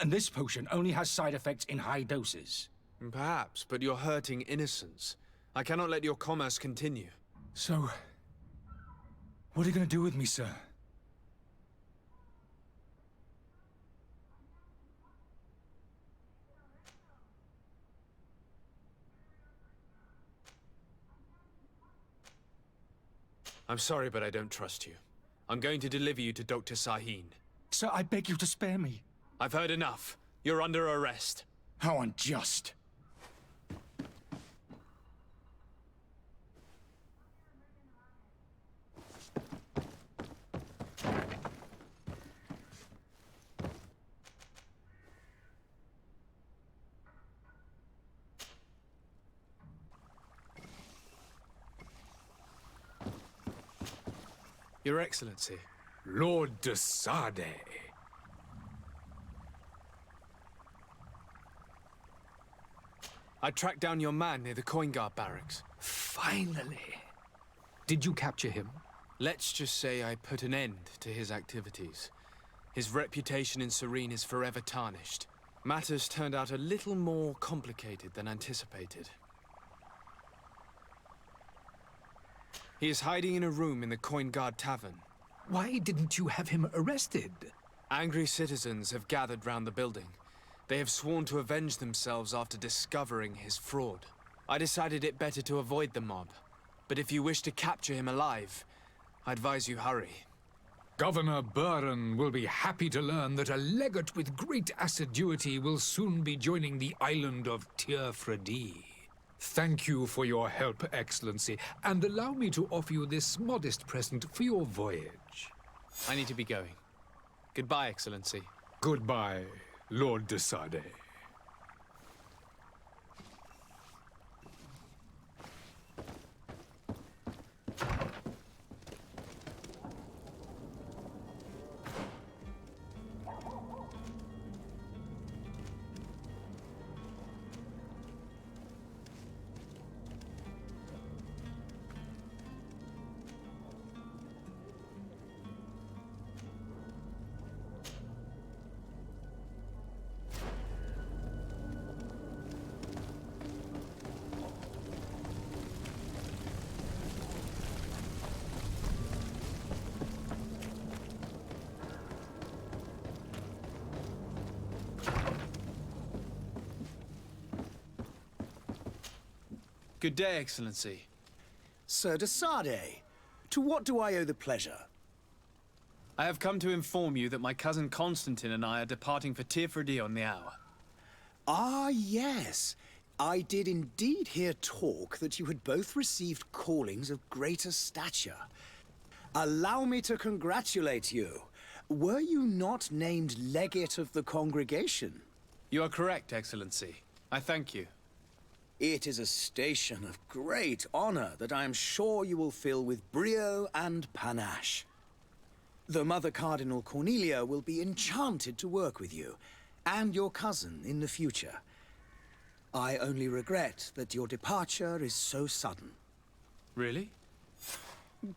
And this potion only has side effects in high doses. Perhaps, but you're hurting innocents. I cannot let your commerce continue. So, what are you going to do with me, sir? I'm sorry, but I don't trust you. I'm going to deliver you to Dr. Sahin. Sir, I beg you to spare me. I've heard enough. You're under arrest. How unjust. Your Excellency. Lord de Sade. I tracked down your man near the Coin Guard barracks. Finally. Did you capture him? Let's just say I put an end to his activities. His reputation in Serene is forever tarnished. Matters turned out a little more complicated than anticipated. He is hiding in a room in the Coin Guard Tavern. Why didn't you have him arrested? Angry citizens have gathered round the building. They have sworn to avenge themselves after discovering his fraud. I decided it better to avoid the mob. But if you wish to capture him alive, I advise you hurry. Governor Buren will be happy to learn that a legate with great assiduity will soon be joining the island of Tir-Fredi. Thank you for your help, Excellency, and allow me to offer you this modest present for your voyage. I need to be going. Goodbye, Excellency. Goodbye, Lord de Sade. Good day, Excellency. Sir de Sardet, to what do I owe the pleasure? I have come to inform you that my cousin Constantine and I are departing for Tirfredi on the hour. Ah, yes. I did indeed hear talk that you had both received callings of greater stature. Allow me to congratulate you. Were you not named legate of the congregation? You are correct, Excellency. I thank you. It is a station of great honor that I am sure you will fill with brio and panache. The Mother Cardinal Cornelia will be enchanted to work with you, and your cousin in the future. I only regret that your departure is so sudden. Really?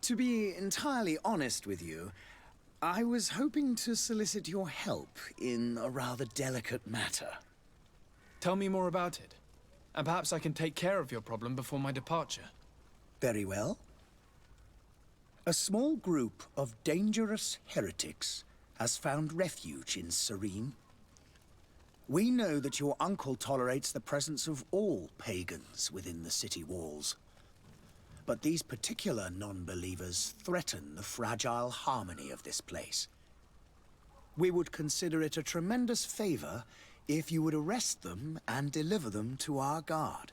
To be entirely honest with you, I was hoping to solicit your help in a rather delicate matter. Tell me more about it. And perhaps I can take care of your problem before my departure. Very well. A small group of dangerous heretics has found refuge in Serene. We know that your uncle tolerates the presence of all pagans within the city walls. But these particular non-believers threaten the fragile harmony of this place. We would consider it a tremendous favor if you would arrest them and deliver them to our guard.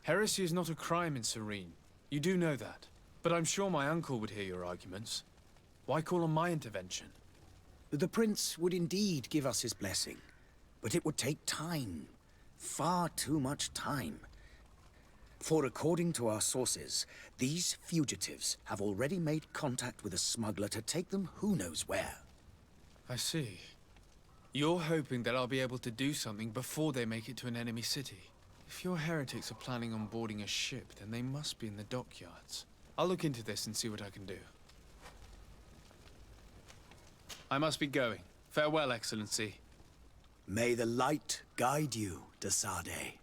Heresy is not a crime in Serene. You do know that. But I'm sure my uncle would hear your arguments. Why call on my intervention? The Prince would indeed give us his blessing, but it would take time. Far too much time. For according to our sources, these fugitives have already made contact with a smuggler to take them who knows where. I see. You're hoping that I'll be able to do something before they make it to an enemy city. If your heretics are planning on boarding a ship, then they must be in the dockyards. I'll look into this and see what I can do. I must be going. Farewell, Excellency. May the light guide you, de Sardet.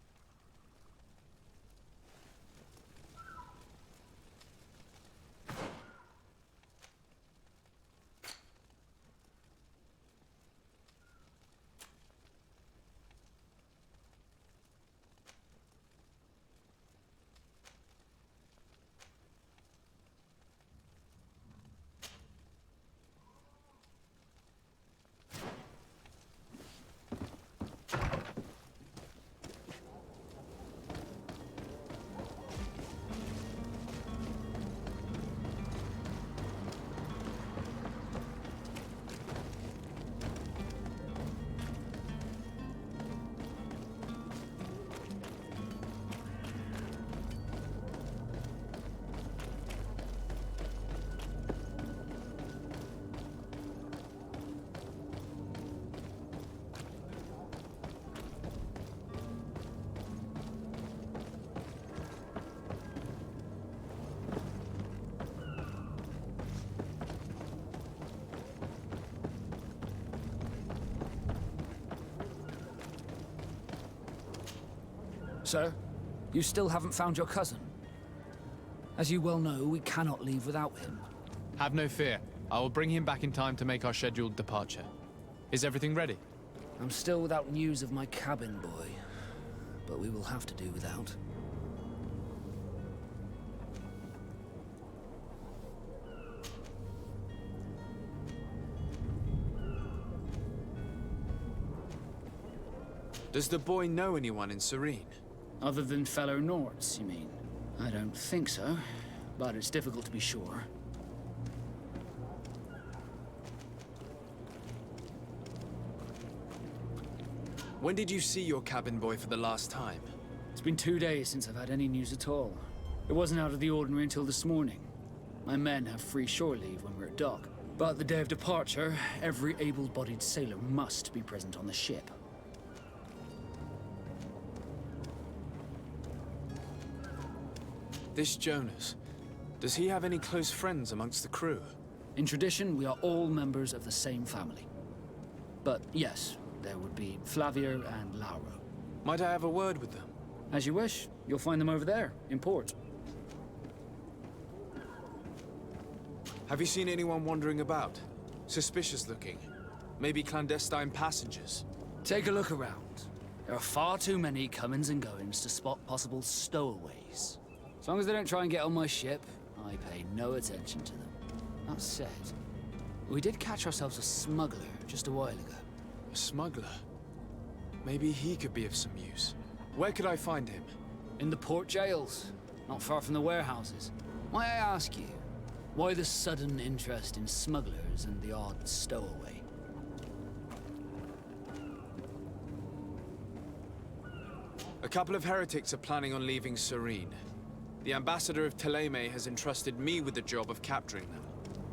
Sir, you still haven't found your cousin. As you well know, we cannot leave without him. Have no fear. I will bring him back in time to make our scheduled departure. Is everything ready? I'm still without news of my cabin boy, but we will have to do without. Does the boy know anyone in Serene? Other than fellow Nords, you mean? I don't think so, but it's difficult to be sure. When did you see your cabin boy for the last time? It's been 2 days since I've had any news at all. It wasn't out of the ordinary until this morning. My men have free shore leave when we're at dock, but the day of departure, every able-bodied sailor must be present on the ship. This Jonas, does he have any close friends amongst the crew? In tradition, we are all members of the same family. But yes, there would be Flavio and Lauro. Might I have a word with them? As you wish. You'll find them over there, in port. Have you seen anyone wandering about? Suspicious looking. Maybe clandestine passengers? Take a look around. There are far too many comings and goings to spot possible stowaways. As long as they don't try and get on my ship, I pay no attention to them. That said, we did catch ourselves a smuggler just a while ago. A smuggler? Maybe he could be of some use. Where could I find him? In the port jails, not far from the warehouses. May I ask you, why the sudden interest in smugglers and the odd stowaway? A couple of heretics are planning on leaving Serene. The ambassador of Thélème has entrusted me with the job of capturing them.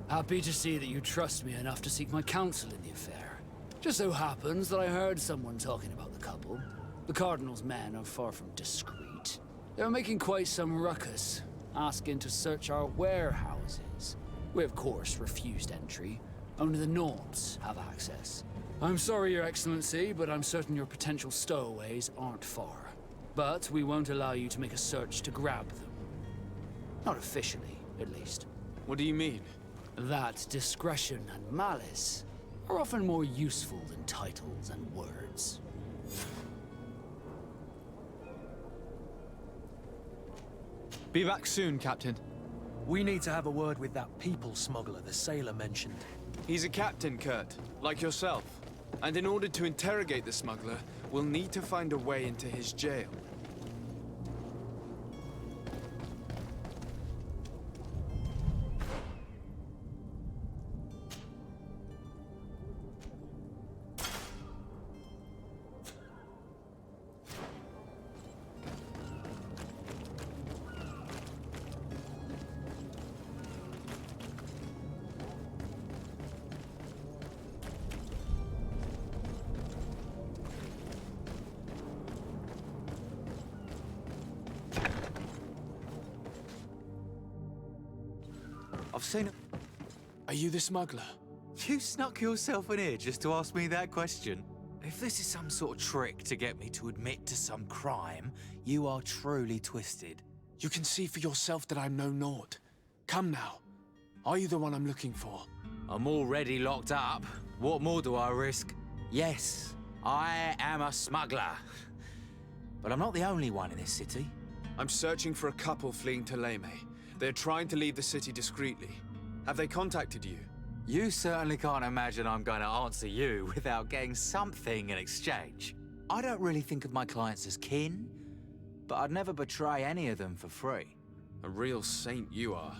Happy to see that you trust me enough to seek my counsel in the affair. Just so happens that I heard someone talking about the couple. The Cardinal's men are far from discreet. They were making quite some ruckus, asking to search our warehouses. We, of course, refused entry. Only the Nords have access. I'm sorry, Your Excellency, but I'm certain your potential stowaways aren't far. But we won't allow you to make a search to grab them. Not officially, at least. What do you mean? That discretion and malice are often more useful than titles and words. Be back soon, Captain. We need to have a word with that people smuggler the sailor mentioned. He's a captain, Kurt, like yourself. And in order to interrogate the smuggler, we'll need to find a way into his jail. I've seen it. Are you the smuggler? You snuck yourself in here just to ask me that question. If this is some sort of trick to get me to admit to some crime, you are truly twisted. You can see for yourself that I'm no Nord. Come now. Are you the one I'm looking for? I'm already locked up. What more do I risk? Yes, I am a smuggler. But I'm not the only one in this city. I'm searching for a couple fleeing Thélème. They're trying to leave the city discreetly. Have they contacted you? You certainly can't imagine I'm going to answer you without getting something in exchange. I don't really think of my clients as kin, but I'd never betray any of them for free. A real saint you are.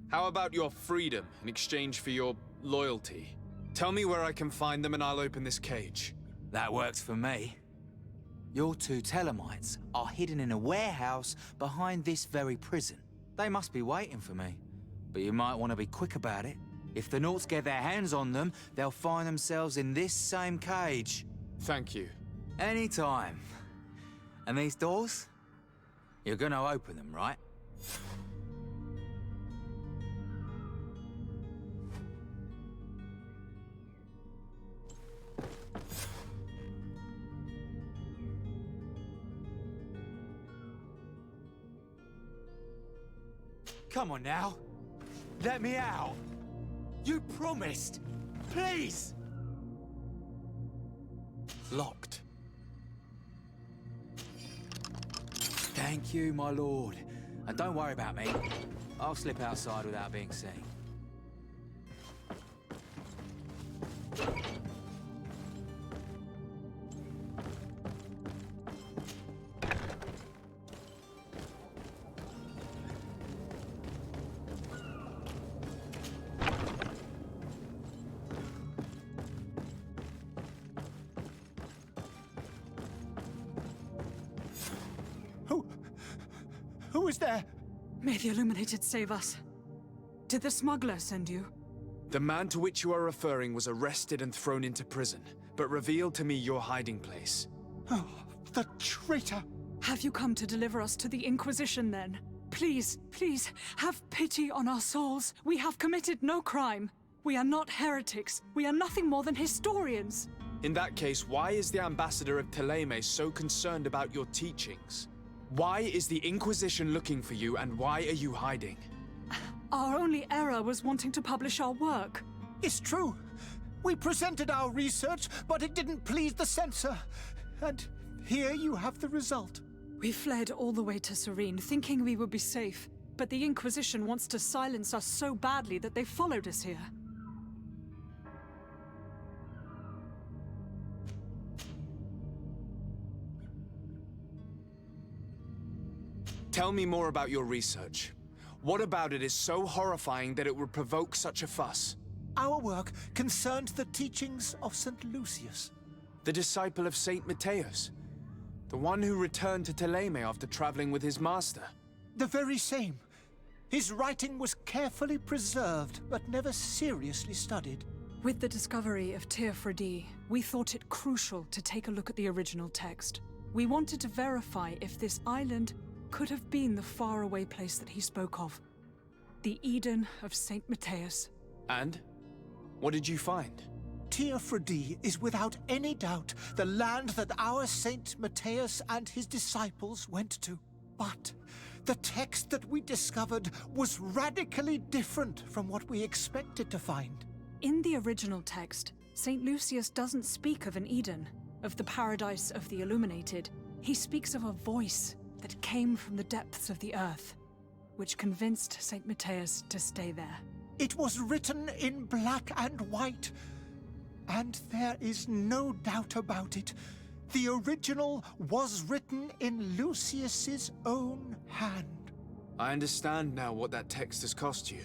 How about your freedom in exchange for your loyalty? Tell me where I can find them and I'll open this cage. That works for me. Your two Thelemites are hidden in a warehouse behind this very prison. They must be waiting for me, but you might want to be quick about it. If the Nords get their hands on them, they'll find themselves in this same cage. Thank you. Anytime. And these doors? You're gonna open them, right? Come on now. Let me out. You promised. Please. Locked. Thank you, my lord. And don't worry about me. I'll slip outside without being seen. Who is there? May the Illuminated save us. Did the smuggler send you? The man to which you are referring was arrested and thrown into prison, but revealed to me your hiding place. Oh, the traitor! Have you come to deliver us to the Inquisition, then? Please, please, have pity on our souls. We have committed no crime. We are not heretics. We are nothing more than historians. In that case, why is the ambassador of Thélème so concerned about your teachings? Why is the Inquisition looking for you, and why are you hiding? Our only error was wanting to publish our work. It's true. We presented our research, but it didn't please the censor. And here you have the result. We fled all the way to Serene, thinking we would be safe. But the Inquisition wants to silence us so badly that they followed us here. Tell me more about your research. What about it is so horrifying that it would provoke such a fuss? Our work concerned the teachings of St. Lucius. The disciple of Saint Matthias. The one who returned to Thélème after traveling with his master. The very same. His writing was carefully preserved, but never seriously studied. With the discovery of Teofredi, we thought it crucial to take a look at the original text. We wanted to verify if this island could have been the faraway place that he spoke of. The Eden of Saint Matthias. And? What did you find? Teofredi is without any doubt the land that our Saint Matthias and his disciples went to. But the text that we discovered was radically different from what we expected to find. In the original text, St. Lucius doesn't speak of an Eden, of the paradise of the illuminated. He speaks of a voice that came from the depths of the earth, which convinced St. Matthias to stay there. It was written in black and white, and there is no doubt about it. The original was written in Lucius's own hand. I understand now what that text has cost you.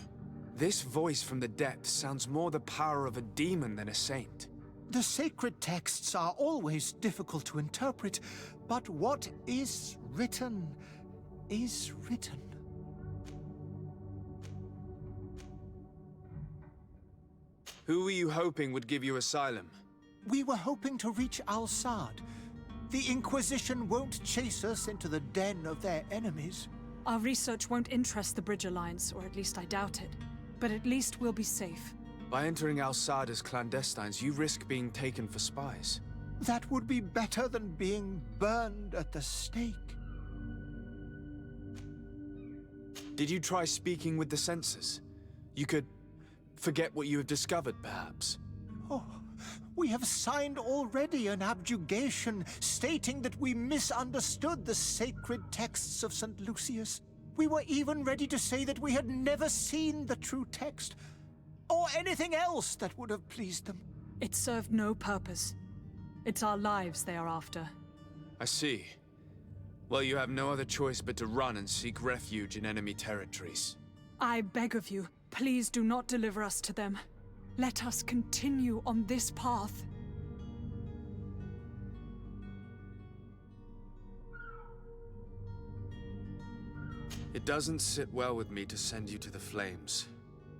This voice from the depths sounds more the power of a demon than a saint. The sacred texts are always difficult to interpret, but what is written is written. Who were you hoping would give you asylum? We were hoping to reach Al-Sad. The Inquisition won't chase us into the den of their enemies. Our research won't interest the Bridge Alliance, or at least I doubt it. But at least we'll be safe. By entering Al-Sad as clandestines, you risk being taken for spies. That would be better than being burned at the stake. Did you try speaking with the censors? You could forget what you have discovered, perhaps. Oh, we have signed already an abjugation stating that we misunderstood the sacred texts of St. Lucius. We were even ready to say that we had never seen the true text, or anything else that would have pleased them. It served no purpose. It's our lives they are after. I see. Well, you have no other choice but to run and seek refuge in enemy territories. I beg of you, please do not deliver us to them. Let us continue on this path. It doesn't sit well with me to send you to the flames.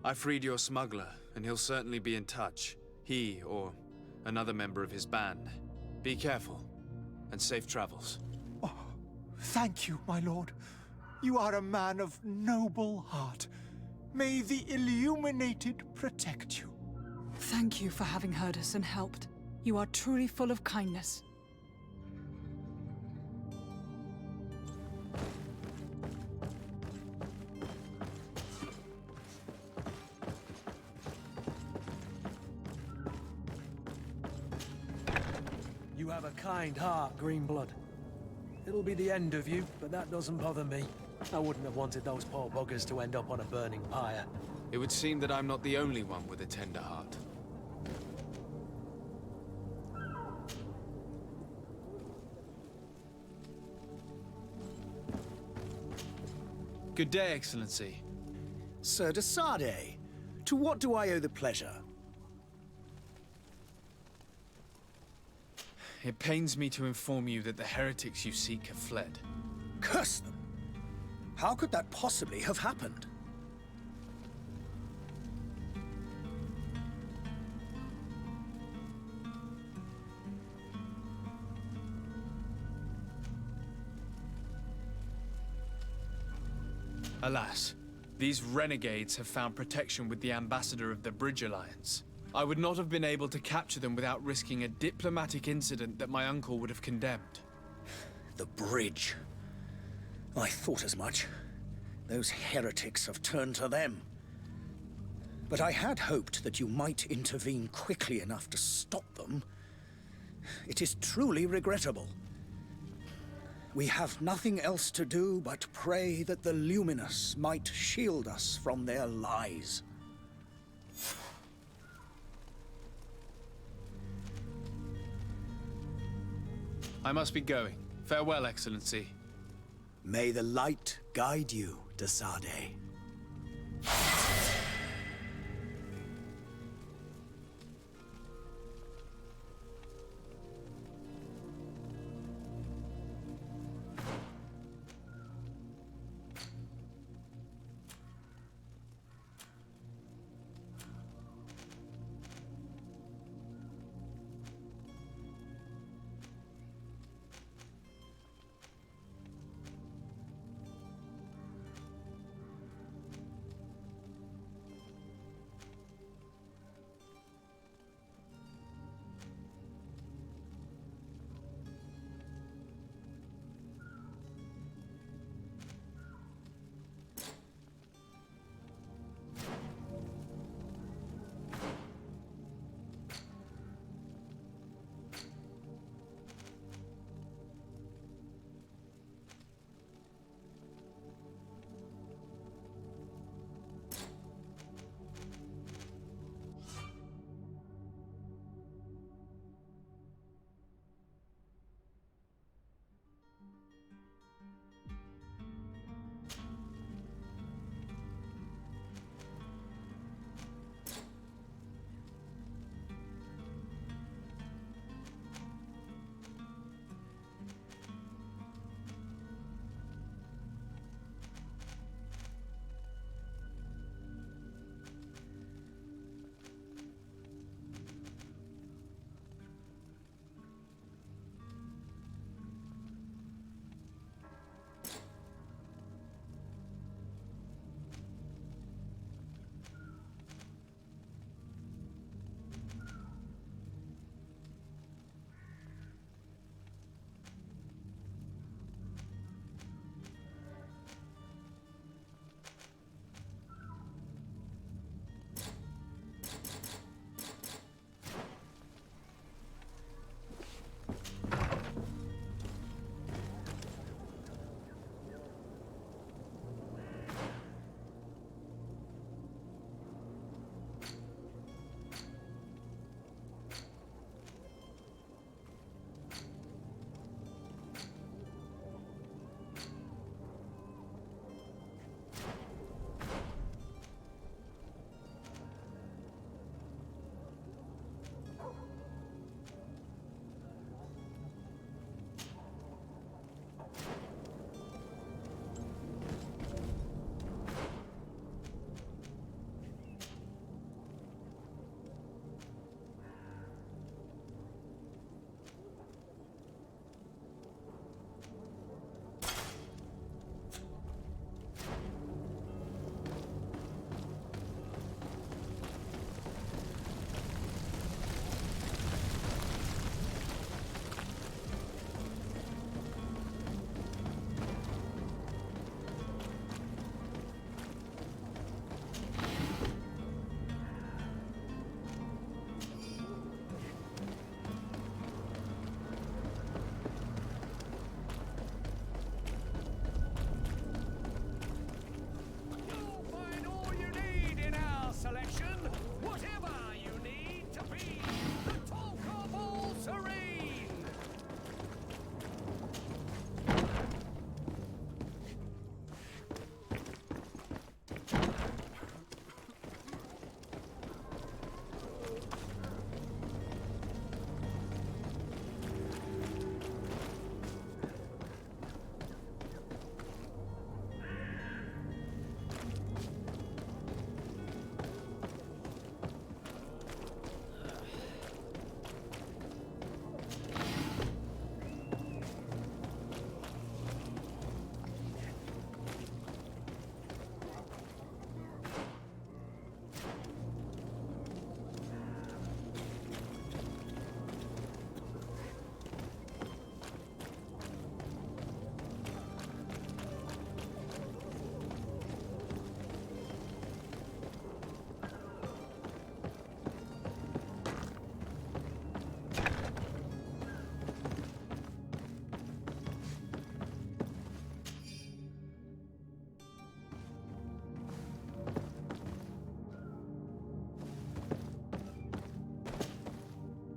I freed your smuggler, and he'll certainly be in touch. He, or another member of his band. Be careful, and safe travels. Oh, thank you, my lord. You are a man of noble heart. May the Illuminated protect you. Thank you for having heard us and helped. You are truly full of kindness. You have a kind heart, Greenblood. It'll be the end of you, but that doesn't bother me. I wouldn't have wanted those poor buggers to end up on a burning pyre. It would seem that I'm not the only one with a tender heart. Good day, Excellency. Sir de Sardet, to what do I owe the pleasure? It pains me to inform you that the heretics you seek have fled. Curse them! How could that possibly have happened? Alas, these renegades have found protection with the ambassador of the Bridge Alliance. I would not have been able to capture them without risking a diplomatic incident that my uncle would have condemned. The bridge. I thought as much. Those heretics have turned to them. But I had hoped that you might intervene quickly enough to stop them. It is truly regrettable. We have nothing else to do but pray that the Luminous might shield us from their lies. I must be going. Farewell, Excellency. May the light guide you, de Sade.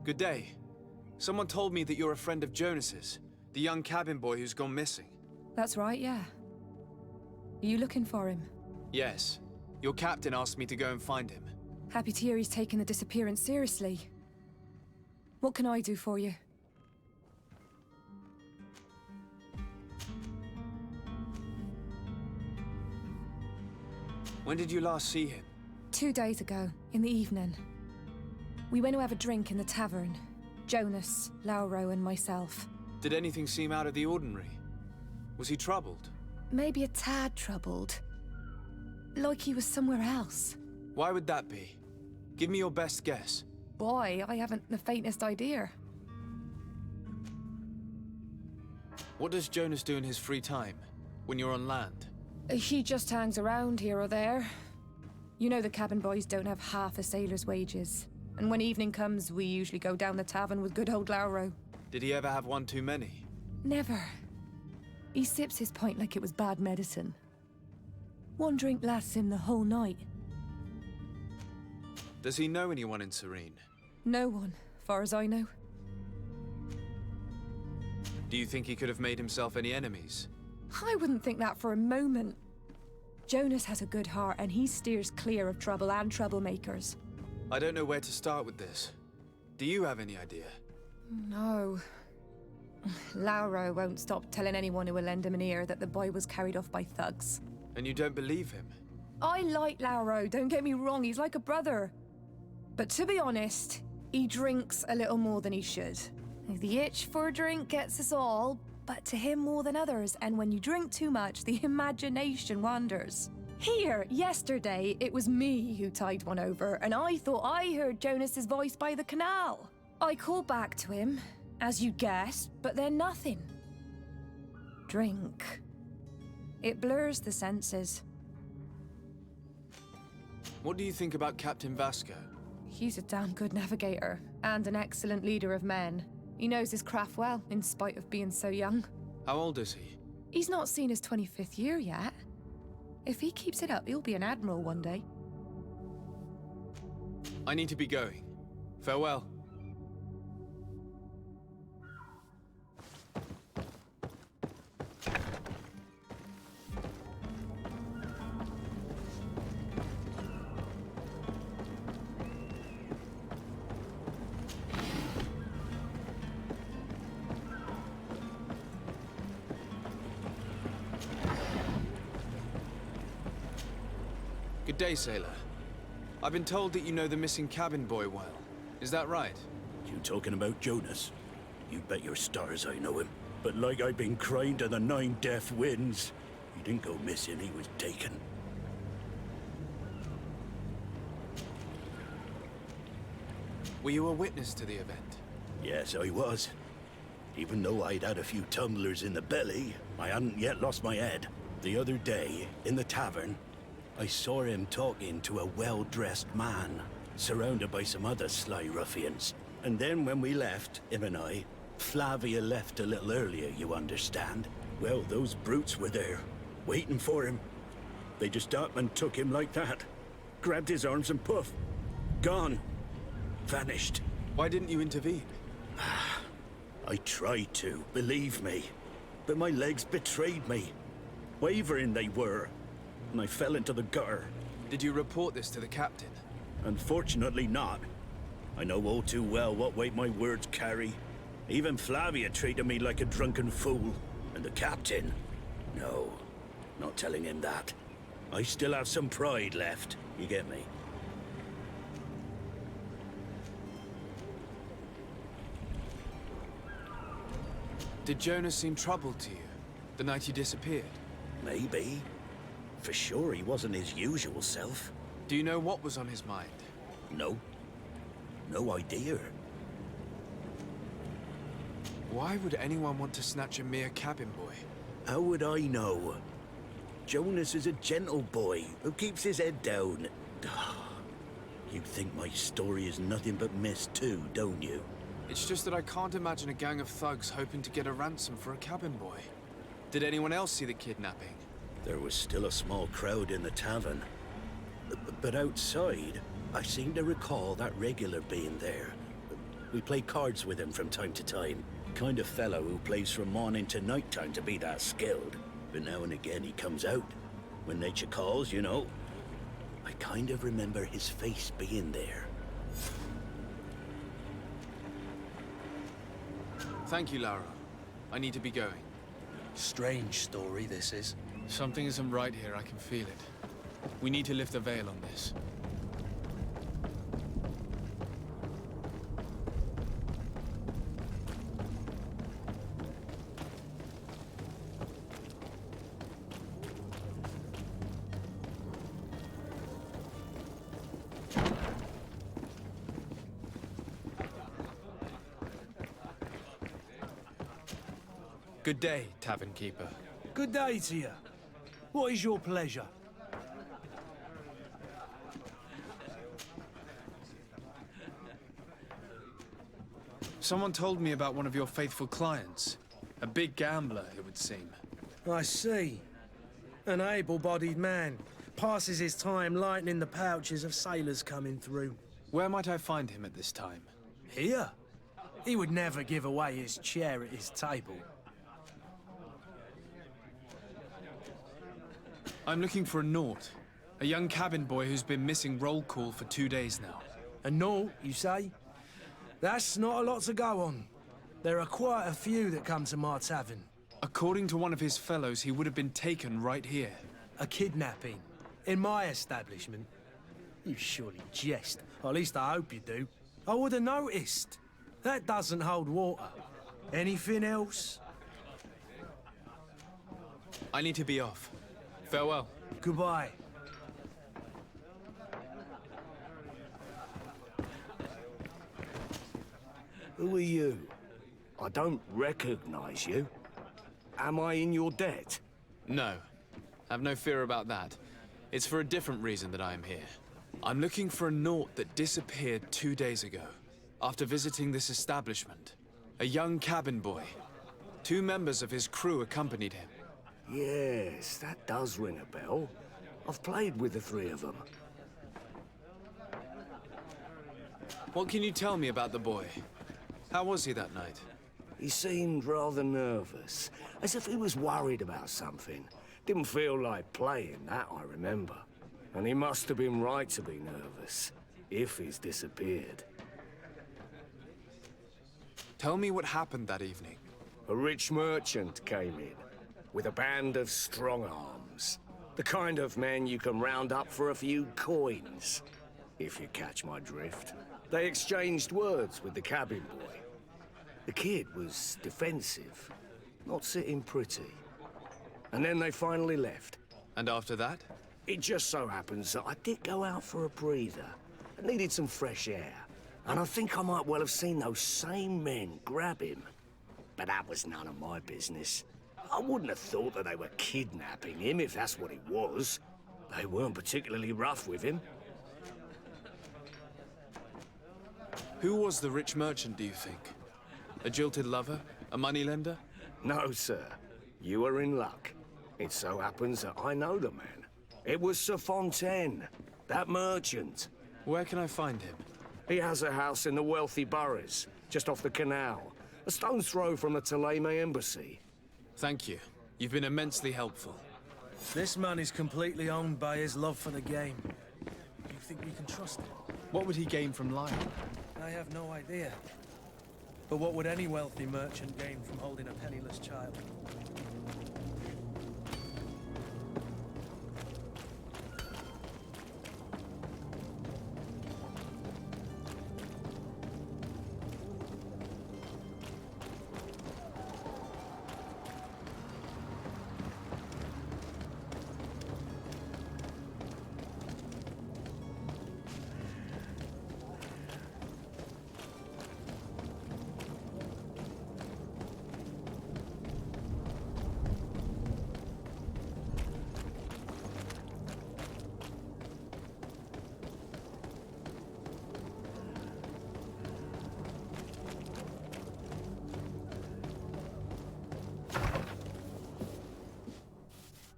Good day. Someone told me that you're a friend of Jonas's, the young cabin boy who's gone missing. That's right, yeah. Are you looking for him? Yes. Your captain asked me to go and find him. Happy to hear he's taken the disappearance seriously. What can I do for you? When did you last see him? 2 days ago, in the evening. We went to have a drink in the tavern. Jonas, Lauro, and myself. Did anything seem out of the ordinary? Was he troubled? Maybe a tad troubled. Like he was somewhere else. Why would that be? Give me your best guess. Boy, I haven't the faintest idea. What does Jonas do in his free time, when you're on land? He just hangs around here or there. You know the cabin boys don't have half a sailor's wages. And when evening comes, we usually go down the tavern with good old Lauro. Did he ever have one too many? Never. He sips his pint like it was bad medicine. One drink lasts him the whole night. Does he know anyone in Serene? No one, far as I know. Do you think he could have made himself any enemies? I wouldn't think that for a moment. Jonas has a good heart and he steers clear of trouble and troublemakers. I don't know where to start with this. Do you have any idea? No. Lauro won't stop telling anyone who will lend him an ear that the boy was carried off by thugs. And you don't believe him? I like Lauro, don't get me wrong, he's like a brother. But to be honest, he drinks a little more than he should. The itch for a drink gets us all, but to him more than others, and when you drink too much, the imagination wanders. Here, yesterday, it was me who tied one over, and I thought I heard Jonas's voice by the canal. I called back to him, as you guessed, but then nothing. Drink. It blurs the senses. What do you think about Captain Vasco? He's a damn good navigator, and an excellent leader of men. He knows his craft well, in spite of being so young. How old is he? He's not seen his 25th year yet. If he keeps it up, he'll be an admiral one day. I need to be going. Farewell. Good day, sailor. I've been told that you know the missing cabin boy well. Is that right? You talking about Jonas? You bet your stars I know him. But like I've been crying to the 9 deaf winds, he didn't go missing, he was taken. Were you a witness to the event? Yes, I was. Even though I'd had a few tumblers in the belly, I hadn't yet lost my head. The other day, in the tavern, I saw him talking to a well-dressed man, surrounded by some other sly ruffians. And then when we left, him and I, Flavia left a little earlier, you understand. Well, those brutes were there, waiting for him. They just up and took him like that. Grabbed his arms and poof, gone. Vanished. Why didn't you intervene? I tried to, believe me. But my legs betrayed me. Wavering they were. And I fell into the gutter. Did you report this to the captain? Unfortunately not. I know all too well what weight my words carry. Even Flavia treated me like a drunken fool. And the captain? No, not telling him that. I still have some pride left, you get me? Did Jonas seem troubled to you, the night he disappeared? Maybe. For sure he wasn't his usual self. Do you know what was on his mind? No. No idea. Why would anyone want to snatch a mere cabin boy? How would I know? Jonas is a gentle boy who keeps his head down. You think my story is nothing but mist too, don't you? It's just that I can't imagine a gang of thugs hoping to get a ransom for a cabin boy. Did anyone else see the kidnapping? There was still a small crowd in the tavern. But outside, I seem to recall that regular being there. We play cards with him from time to time. Kind of fellow who plays from morning to night time to be that skilled. But now and again he comes out. When nature calls, you know. I kind of remember his face being there. Thank you, Lara. I need to be going. Strange story, this is. Something isn't right here, I can feel it. We need to lift the veil on this. Good day, Tavern Keeper. Good day to you. What is your pleasure? Someone told me about one of your faithful clients. A big gambler, it would seem. I see. An able-bodied man. Passes his time lightening the pouches of sailors coming through. Where might I find him at this time? Here? He would never give away his chair at his table. I'm looking for a Naut. A young cabin boy who's been missing roll call for 2 days now. A Naut, you say? That's not a lot to go on. There are quite a few that come to my tavern. According to one of his fellows, he would have been taken right here. A kidnapping? In my establishment? You surely jest. Or at least I hope you do. I would have noticed. That doesn't hold water. Anything else? I need to be off. Farewell. Goodbye. Who are you? I don't recognize you. Am I in your debt? No. Have no fear about that. It's for a different reason that I am here. I'm looking for a Naut that disappeared 2 days ago, after visiting this establishment. A young cabin boy. 2 members of his crew accompanied him. Yes, that does ring a bell. I've played with the 3 of them. What can you tell me about the boy? How was he that night? He seemed rather nervous, as if he was worried about something. Didn't feel like playing, that I remember. And he must have been right to be nervous, if he's disappeared. Tell me what happened that evening. A rich merchant came in, with a band of strong arms. The kind of men you can round up for a few coins, if you catch my drift. They exchanged words with the cabin boy. The kid was defensive, not sitting pretty. And then they finally left. And after that? It just so happens that I did go out for a breather. I needed some fresh air. And I think I might well have seen those same men grab him. But that was none of my business. I wouldn't have thought that they were kidnapping him, if that's what it was. They weren't particularly rough with him. Who was the rich merchant, do you think? A jilted lover? A moneylender? No, sir. You are in luck. It so happens that I know the man. It was Sir Fontaine, that merchant. Where can I find him? He has a house in the wealthy boroughs, just off the canal. A stone's throw from the Thélème embassy. Thank you. You've been immensely helpful. This man is completely owned by his love for the game. Do you think we can trust him? What would he gain from lying? I have no idea. But what would any wealthy merchant gain from holding a penniless child?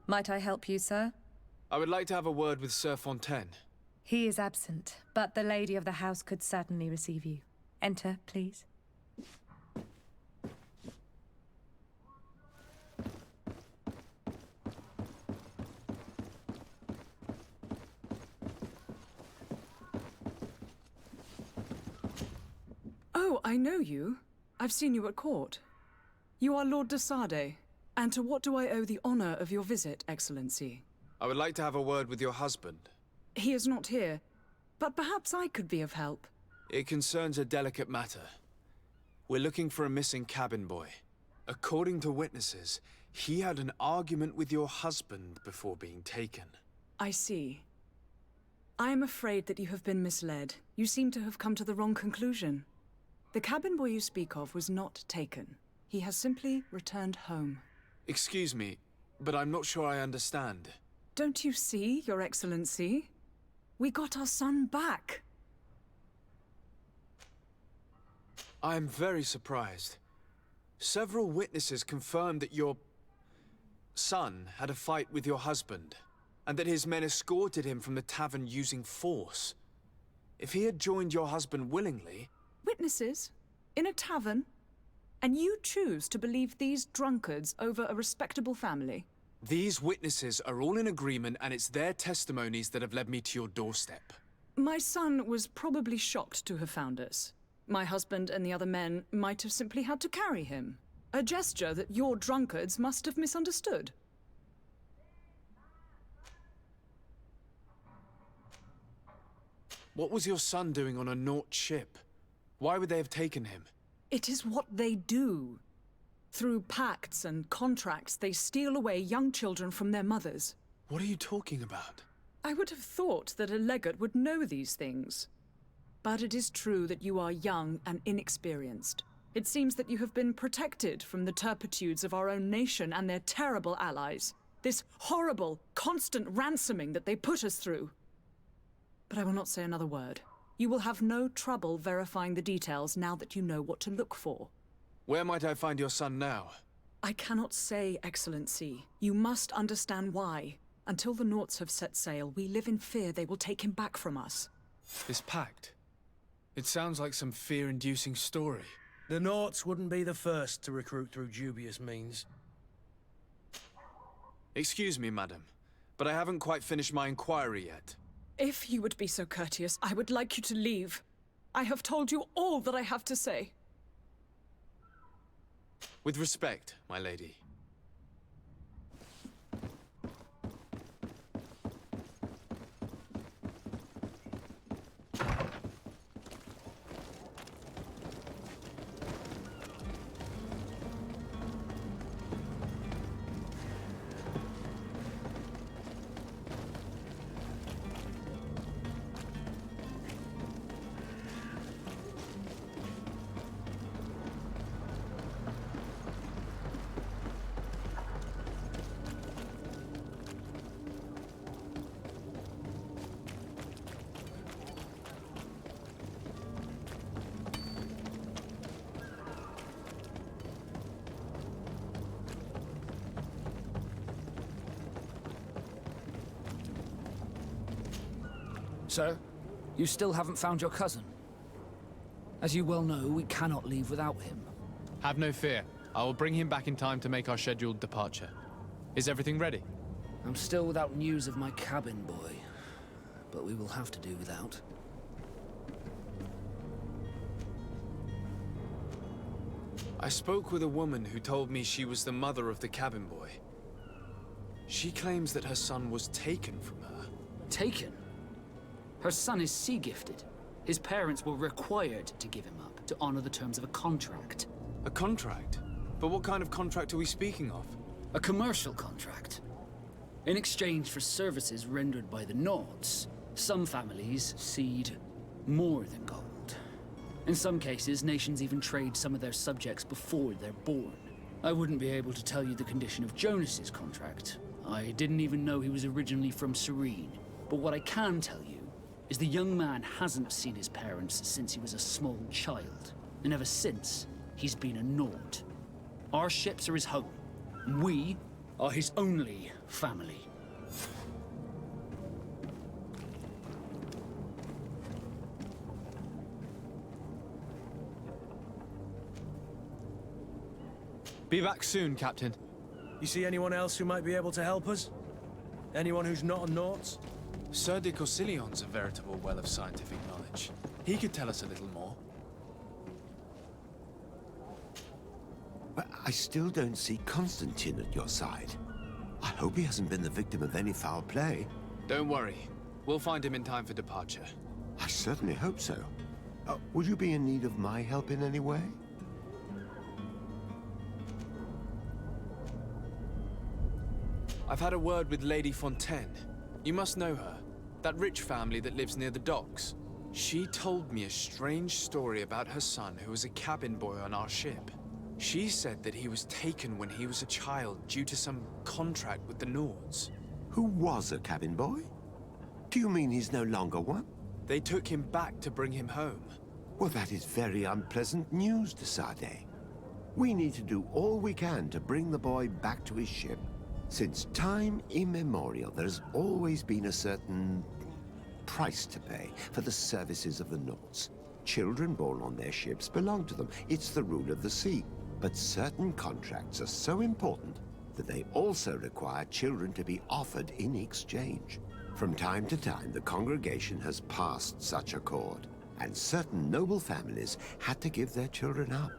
Might I help you, sir? I would like to have a word with Sir Fontaine. He is absent, but the lady of the house could certainly receive you. Enter, please. Oh, I know you. I've seen you at court. You are Lord de Sade. And to what do I owe the honor of your visit, Excellency? I would like to have a word with your husband. He is not here, but perhaps I could be of help. It concerns a delicate matter. We're looking for a missing cabin boy. According to witnesses, he had an argument with your husband before being taken. I see. I am afraid that you have been misled. You seem to have come to the wrong conclusion. The cabin boy you speak of was not taken. He has simply returned home. Excuse me, but I'm not sure I understand. Don't you see, Your Excellency? We got our son back. I am very surprised. Several witnesses confirmed that your son had a fight with your husband, and that his men escorted him from the tavern using force. If he had joined your husband willingly... Witnesses? In a tavern? And you choose to believe these drunkards over a respectable family? These witnesses are all in agreement, and it's their testimonies that have led me to your doorstep. My son was probably shocked to have found us. My husband and the other men might have simply had to carry him. A gesture that your drunkards must have misunderstood. What was your son doing on a Naut ship? Why would they have taken him? It is what they do. Through pacts and contracts, they steal away young children from their mothers. What are you talking about? I would have thought that a legate would know these things. But it is true that you are young and inexperienced. It seems that you have been protected from the turpitudes of our own nation and their terrible allies. This horrible, constant ransoming that they put us through. But I will not say another word. You will have no trouble verifying the details now that you know what to look for. Where might I find your son now? I cannot say, Excellency. You must understand why. Until the Nauts have set sail, we live in fear they will take him back from us. This pact? It sounds like some fear-inducing story. The Nauts wouldn't be the first to recruit through dubious means. Excuse me, madam, but I haven't quite finished my inquiry yet. If you would be so courteous, I would like you to leave. I have told you all that I have to say. With respect, my lady. Sir, you still haven't found your cousin. As you well know, we cannot leave without him. Have no fear. I will bring him back in time to make our scheduled departure. Is everything ready? I'm still without news of my cabin boy, but we will have to do without. I spoke with a woman who told me she was the mother of the cabin boy. She claims that her son was taken from her. Taken? Her son is sea-gifted. His parents were required to give him up to honor the terms of a contract. A contract? But what kind of contract are we speaking of? A commercial contract. In exchange for services rendered by the Nauts, some families cede more than gold. In some cases, nations even trade some of their subjects before they're born. I wouldn't be able to tell you the condition of Jonas's contract. I didn't even know he was originally from Serene. But what I can tell you is the young man hasn't seen his parents since he was a small child. And ever since, he's been a Naut. Our ships are his home. We are his only family. Be back soon, Captain. You see anyone else who might be able to help us? Anyone who's not a Nauts? Sir de Corsillion's a veritable well of scientific knowledge. He could tell us a little more. But I still don't see Constantine at your side. I hope he hasn't been the victim of any foul play. Don't worry. We'll find him in time for departure. I certainly hope so. Would you be in need of my help in any way? I've had a word with Lady Fontaine. You must know her. That rich family that lives near the docks. She told me a strange story about her son who was a cabin boy on our ship. She said that he was taken when he was a child due to some contract with the Nords. Who was a cabin boy? Do you mean he's no longer one? They took him back to bring him home. Well, that is very unpleasant news, de Sade. We need to do all we can to bring the boy back to his ship. Since time immemorial, there has always been a certain price to pay for the services of the Nords. Children born on their ships belong to them. It's the rule of the sea. But certain contracts are so important that they also require children to be offered in exchange. From time to time, the congregation has passed such accord, and certain noble families had to give their children up.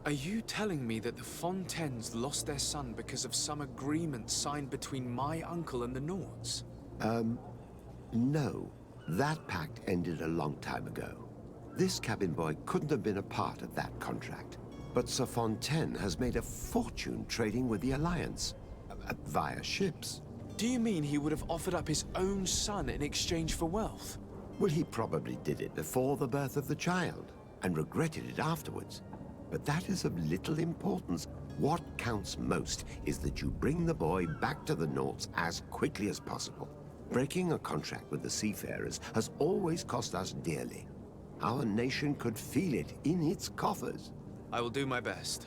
Are you telling me that the Fontaines lost their son because of some agreement signed between my uncle and the Nords? No. That pact ended a long time ago. This cabin boy couldn't have been a part of that contract. But Sir Fontaine has made a fortune trading with the Alliance, via ships. Do you mean he would have offered up his own son in exchange for wealth? Well, he probably did it before the birth of the child, and regretted it afterwards. But that is of little importance. What counts most is that you bring the boy back to the Nords as quickly as possible. Breaking a contract with the seafarers has always cost us dearly. Our nation could feel it in its coffers. I will do my best.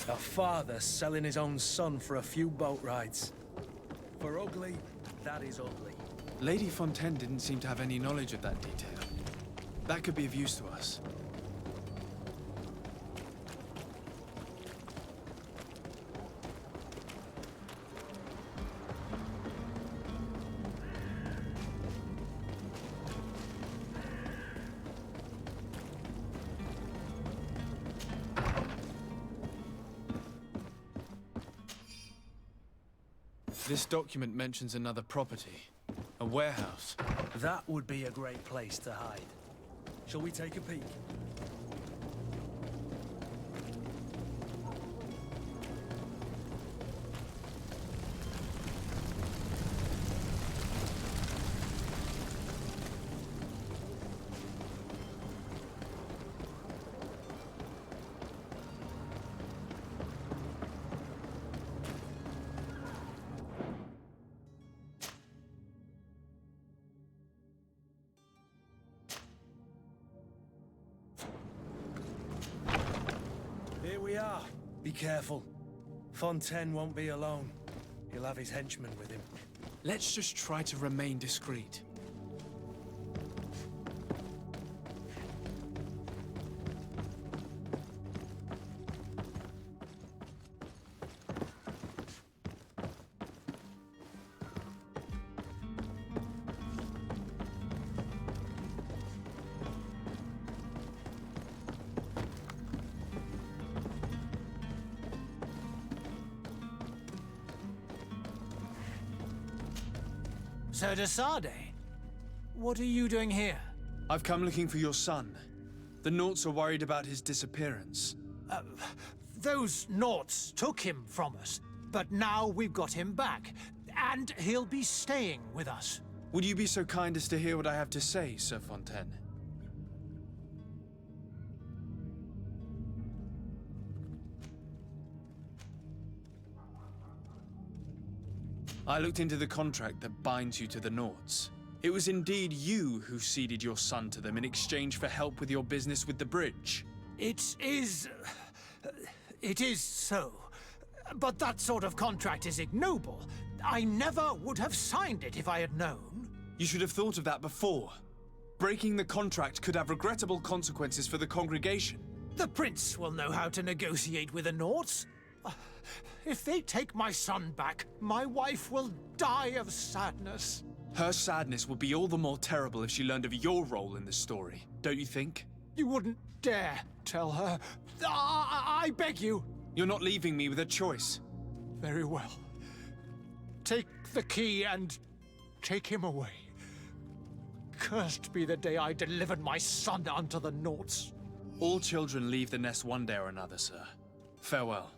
A father selling his own son for a few boat rides. For ugly, that is ugly. Lady Fontaine didn't seem to have any knowledge of that detail. That could be of use to us. This document mentions another property. A warehouse. That would be a great place to hide. Shall we take a peek? Here we are. Be careful. Fontaine won't be alone. He'll have his henchmen with him. Let's just try to remain discreet. Sir de Sade, what are you doing here? I've come looking for your son. The Nauts are worried about his disappearance. Those Nauts took him from us, but now we've got him back, and he'll be staying with us. Would you be so kind as to hear what I have to say, Sir Fontaine? I looked into the contract that binds you to the Nauts. It was indeed you who ceded your son to them in exchange for help with your business with the bridge. It is so. But that sort of contract is ignoble. I never would have signed it if I had known. You should have thought of that before. Breaking the contract could have regrettable consequences for the congregation. The prince will know how to negotiate with the Nauts. If they take my son back, my wife will die of sadness. Her sadness would be all the more terrible if she learned of your role in the story, don't you think? You wouldn't dare tell her. I beg you. You're not leaving me with a choice. Very well. Take the key and take him away. Cursed be the day I delivered my son unto the Naughts. All children leave the nest one day or another, sir. Farewell.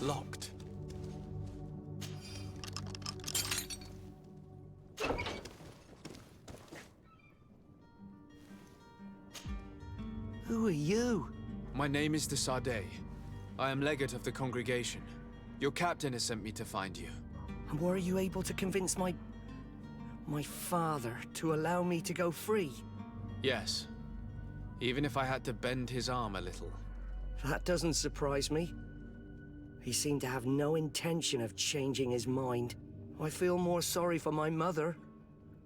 Locked. Who are you? My name is de Sardet. I am legate of the congregation. Your captain has sent me to find you. And were you able to convince my father to allow me to go free? Yes. Even if I had to bend his arm a little. That doesn't surprise me. He seemed to have no intention of changing his mind. I feel more sorry for my mother.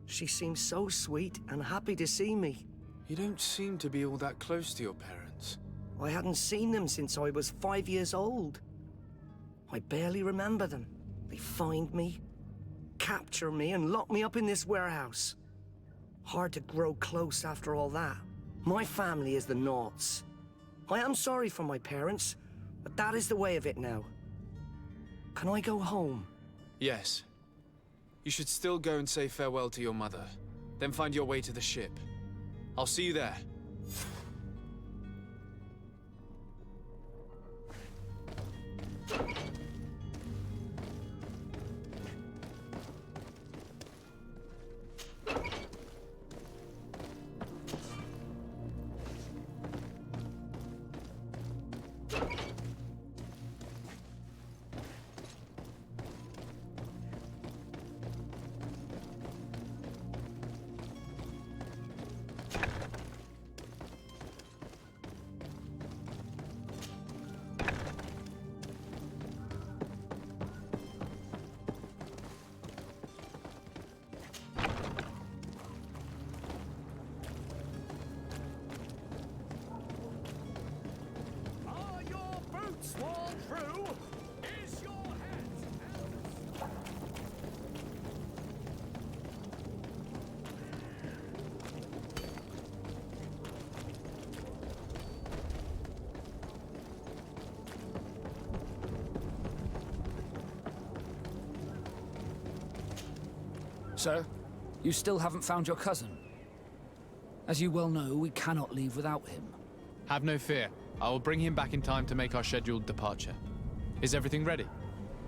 She seems so sweet and happy to see me. You don't seem to be all that close to your parents. I hadn't seen them since I was 5 years old. I barely remember them. They find me, capture me, and lock me up in this warehouse. Hard to grow close after all that. My family is the Naughts. I am sorry for my parents, but that is the way of it now. Can I go home? Yes. You should still go and say farewell to your mother. Then find your way to the ship. I'll see you there. Are your boots worn through? Is your hat out? Sir, you still haven't found your cousin. As you well know, we cannot leave without him. Have no fear. I will bring him back in time to make our scheduled departure. Is everything ready?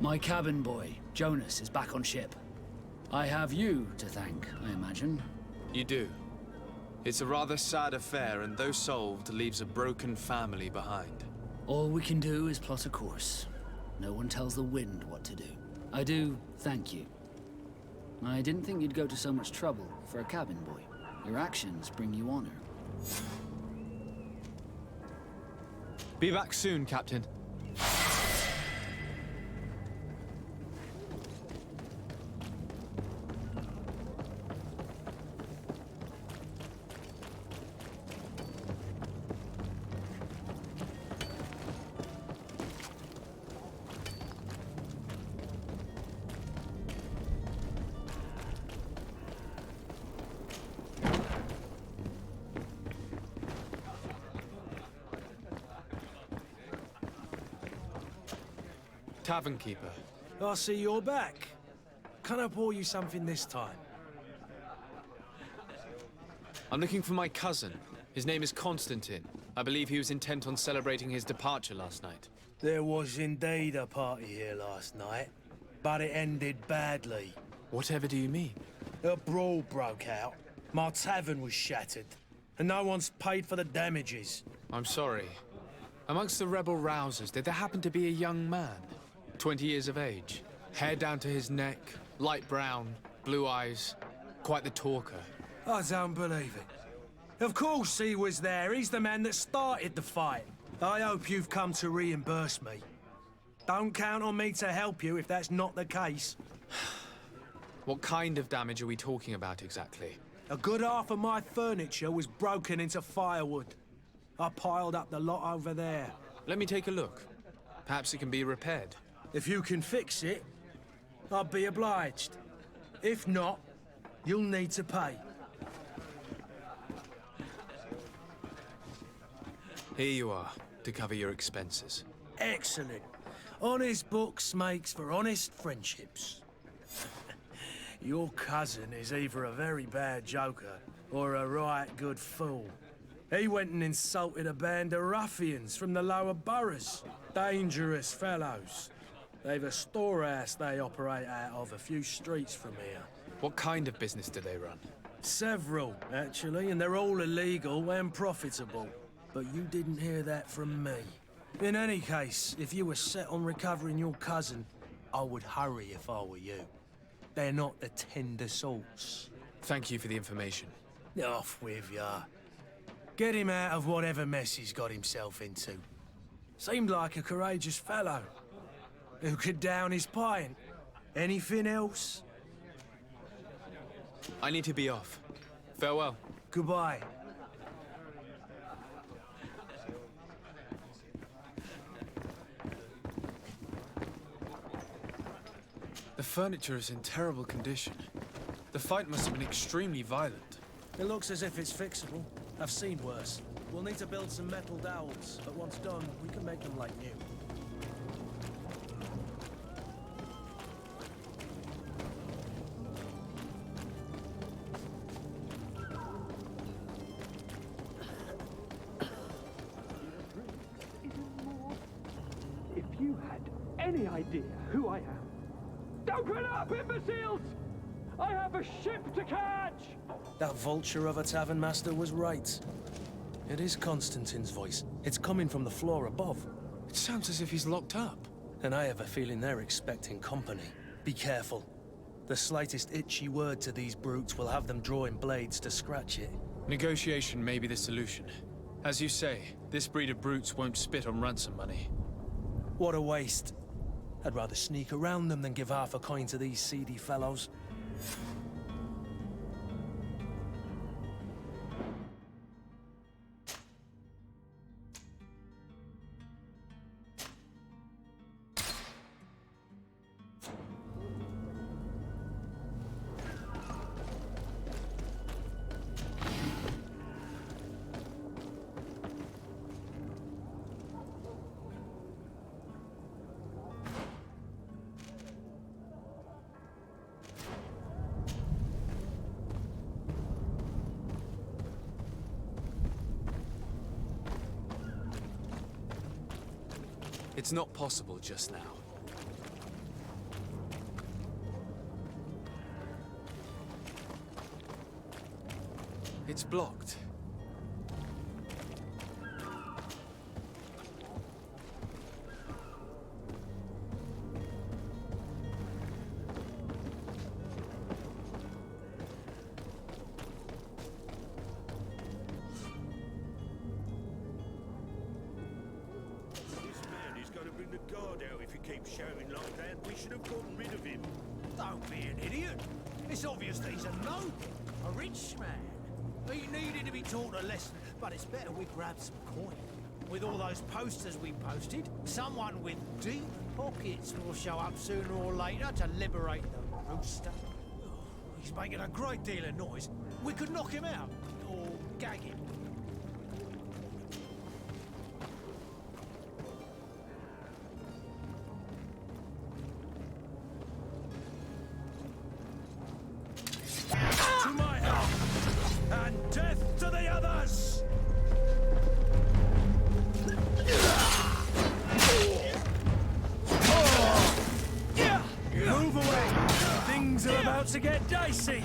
My cabin boy, Jonas, is back on ship. I have you to thank, I imagine. You do. It's a rather sad affair, and though solved, leaves a broken family behind. All we can do is plot a course. No one tells the wind what to do. I do thank you. I didn't think you'd go to so much trouble for a cabin boy. Your actions bring you honor. Be back soon, Captain. Tavern keeper. I see you're back. Can I pour you something this time? I'm looking for my cousin. His name is Constantine. I believe he was intent on celebrating his departure last night. There was indeed a party here last night, but it ended badly. Whatever do you mean? A brawl broke out. My tavern was shattered, and no one's paid for the damages. I'm sorry. Amongst the rebel rousers, did there happen to be a young man? 20 years of age? Hair down to his neck, light brown, blue eyes. Quite the talker. I don't believe it. Of course he was there. He's the man that started the fight. I hope you've come to reimburse me. Don't count on me to help you if that's not the case. What kind of damage are we talking about exactly? A good half of my furniture was broken into firewood. I piled up the lot over there. Let me take a look. Perhaps it can be repaired. If you can fix it, I'll be obliged. If not, you'll need to pay. Here you are, to cover your expenses. Excellent. Honest books makes for honest friendships. Your cousin is either a very bad joker or a right good fool. He went and insulted a band of ruffians from the lower boroughs. Dangerous fellows. They've a storehouse they operate out of a few streets from here. What kind of business do they run? Several, actually, and they're all illegal and profitable. But you didn't hear that from me. In any case, if you were set on recovering your cousin, I would hurry if I were you. They're not the tender sorts. Thank you for the information. Off with ya. Get him out of whatever mess he's got himself into. Seemed like a courageous fellow. Who could down his pint. Anything else? I need to be off. Farewell. Goodbye. The furniture is in terrible condition. The fight must have been extremely violent. It looks as if it's fixable. I've seen worse. We'll need to build some metal dowels, but once done, we can make them like new. If you had any idea who I am. Open up, imbeciles! I have a ship to catch! That vulture of a tavern master was right. It is Constantine's voice. It's coming from the floor above. It sounds as if he's locked up. And I have a feeling they're expecting company. Be careful. The slightest itchy word to these brutes will have them drawing blades to scratch it. Negotiation may be the solution. As you say, this breed of brutes won't spit on ransom money. What a waste. I'd rather sneak around them than give half a coin to these seedy fellows. It's not possible just now. It's blocked. Don't be an idiot. It's obvious that he's a noble, a rich man. He needed to be taught a lesson, but it's better we grab some coin. With all those posters we posted, someone with deep pockets will show up sooner or later to liberate the rooster. He's making a great deal of noise. We could knock him out, or gag him. To my help! And death to the others! Move away! Things are about to get dicey!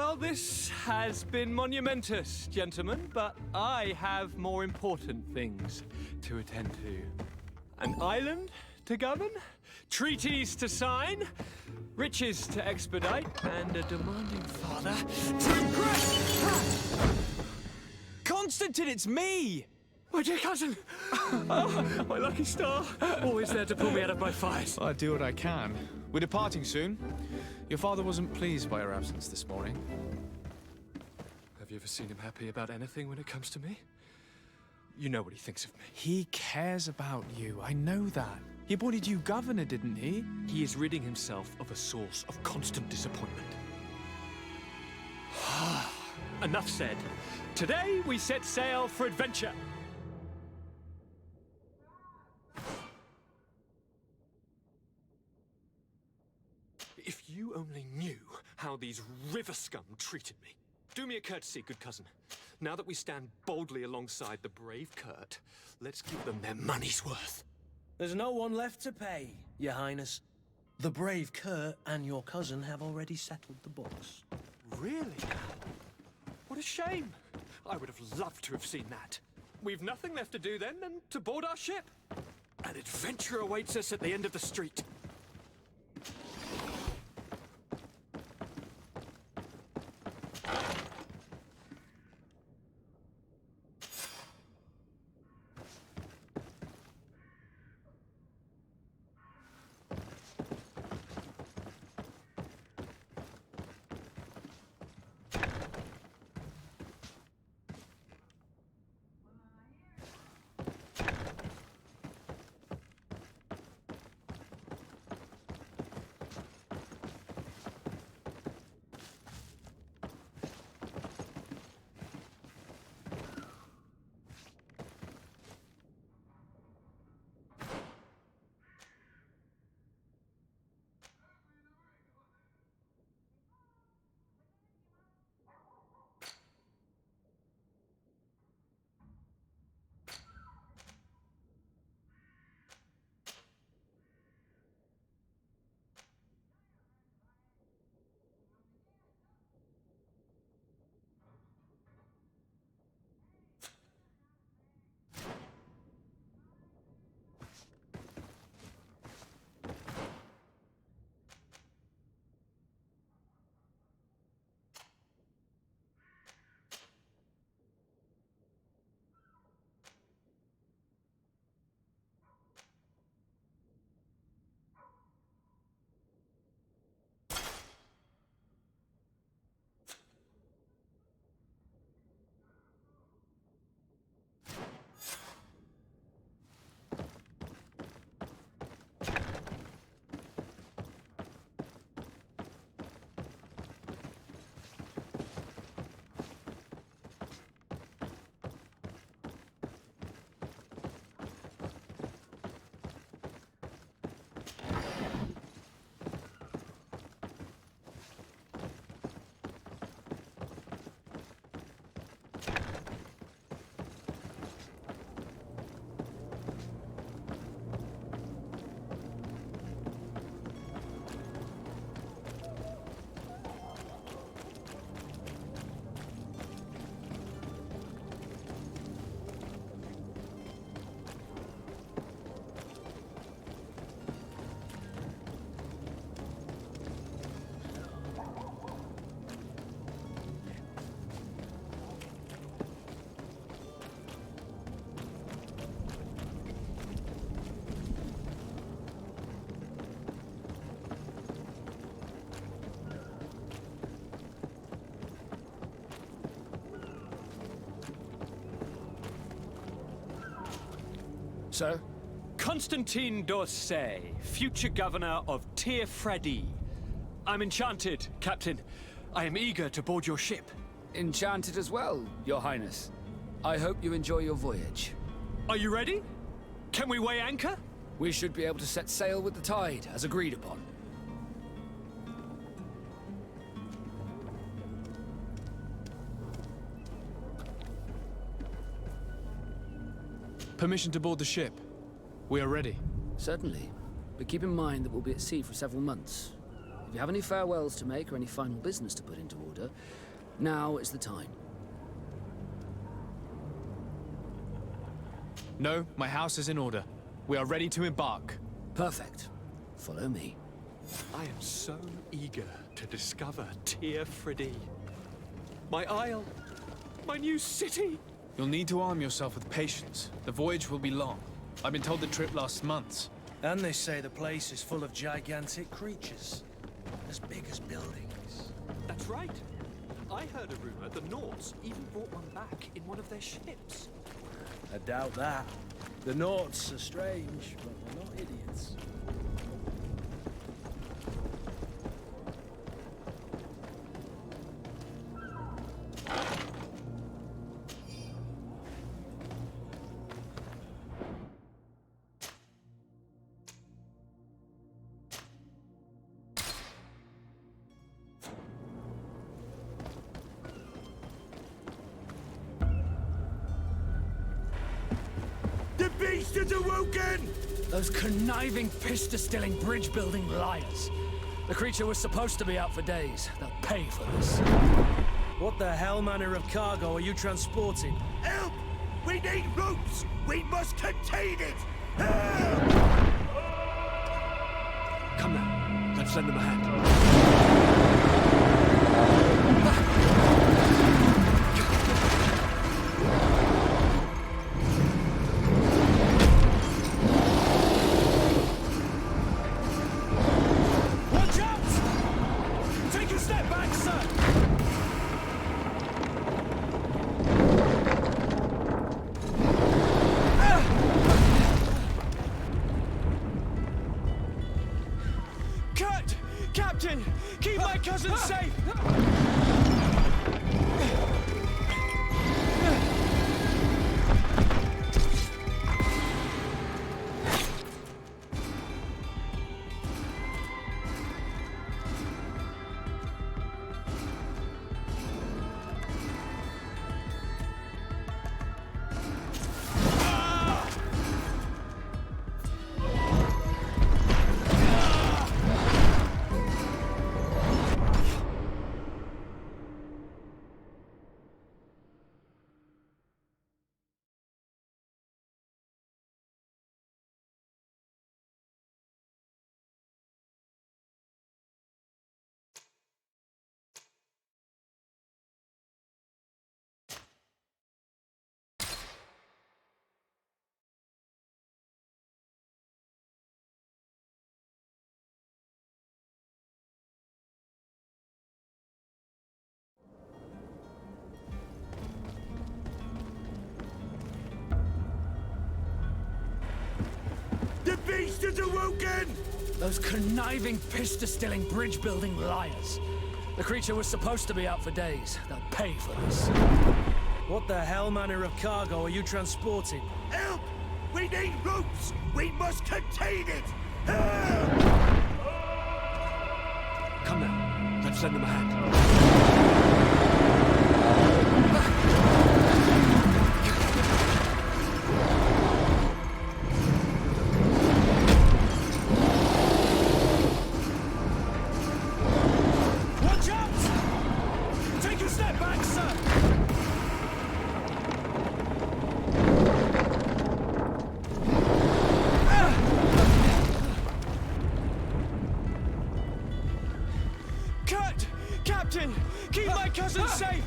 Well, this has been monumentous, gentlemen, but I have more important things to attend to. An island to govern, treaties to sign, riches to expedite, and a demanding father to impress! Constantine, it's me! My dear cousin! Oh, my lucky star! Always there to pull me out of my fight. I do what I can. We're departing soon. Your father wasn't pleased by our absence this morning. Have you ever seen him happy about anything when it comes to me? You know what he thinks of me. He cares about you, I know that. He appointed you governor, didn't he? He is ridding himself of a source of constant disappointment. Enough said. Today we set sail for adventure. If you only knew how these river scum treated me. Do me a courtesy, good cousin. Now that we stand boldly alongside the brave Kurt, let's give them their money's worth. There's no one left to pay, Your Highness. The brave Kurt and your cousin have already settled the books. Really? What a shame. I would have loved to have seen that. We've nothing left to do then than to board our ship. An adventure awaits us at the end of the street. Sir? Constantine d'Orsay, future governor of Tir-Fredi. I'm enchanted, Captain. I am eager to board your ship. Enchanted as well, Your Highness. I hope you enjoy your voyage. Are you ready? Can we weigh anchor? We should be able to set sail with the tide, as agreed upon. Permission to board the ship. We are ready. Certainly. But keep in mind that we'll be at sea for several months. If you have any farewells to make or any final business to put into order, now is the time. No, my house is in order. We are ready to embark. Perfect. Follow me. I am so eager to discover Teer Friddy. My isle, my new city. You'll need to arm yourself with patience. The voyage will be long. I've been told the trip lasts months. And they say the place is full of gigantic creatures. As big as buildings. That's right. I heard a rumor the Nords even brought one back in one of their ships. I doubt that. The Nords are strange, but they're not idiots. The beast is awoken! Those conniving, piss-distilling, bridge-building liars. The creature was supposed to be out for days. They'll pay for this. What the hell manner of cargo are you transporting? Help! We need ropes! We must contain it! Help! Come now, let's lend them a hand. Watch out! Take a step back, sir! Cut! Captain! Keep my cousin safe! The beast is awoken! Those conniving, piss-distilling, bridge-building liars. The creature was supposed to be out for days. They'll pay for this. What the hell manner of cargo are you transporting? Help! We need ropes! We must contain it! Help! Come now, let's lend them a hand. Watch out! Take a step back, sir! Cut! Captain! Keep my cousin safe!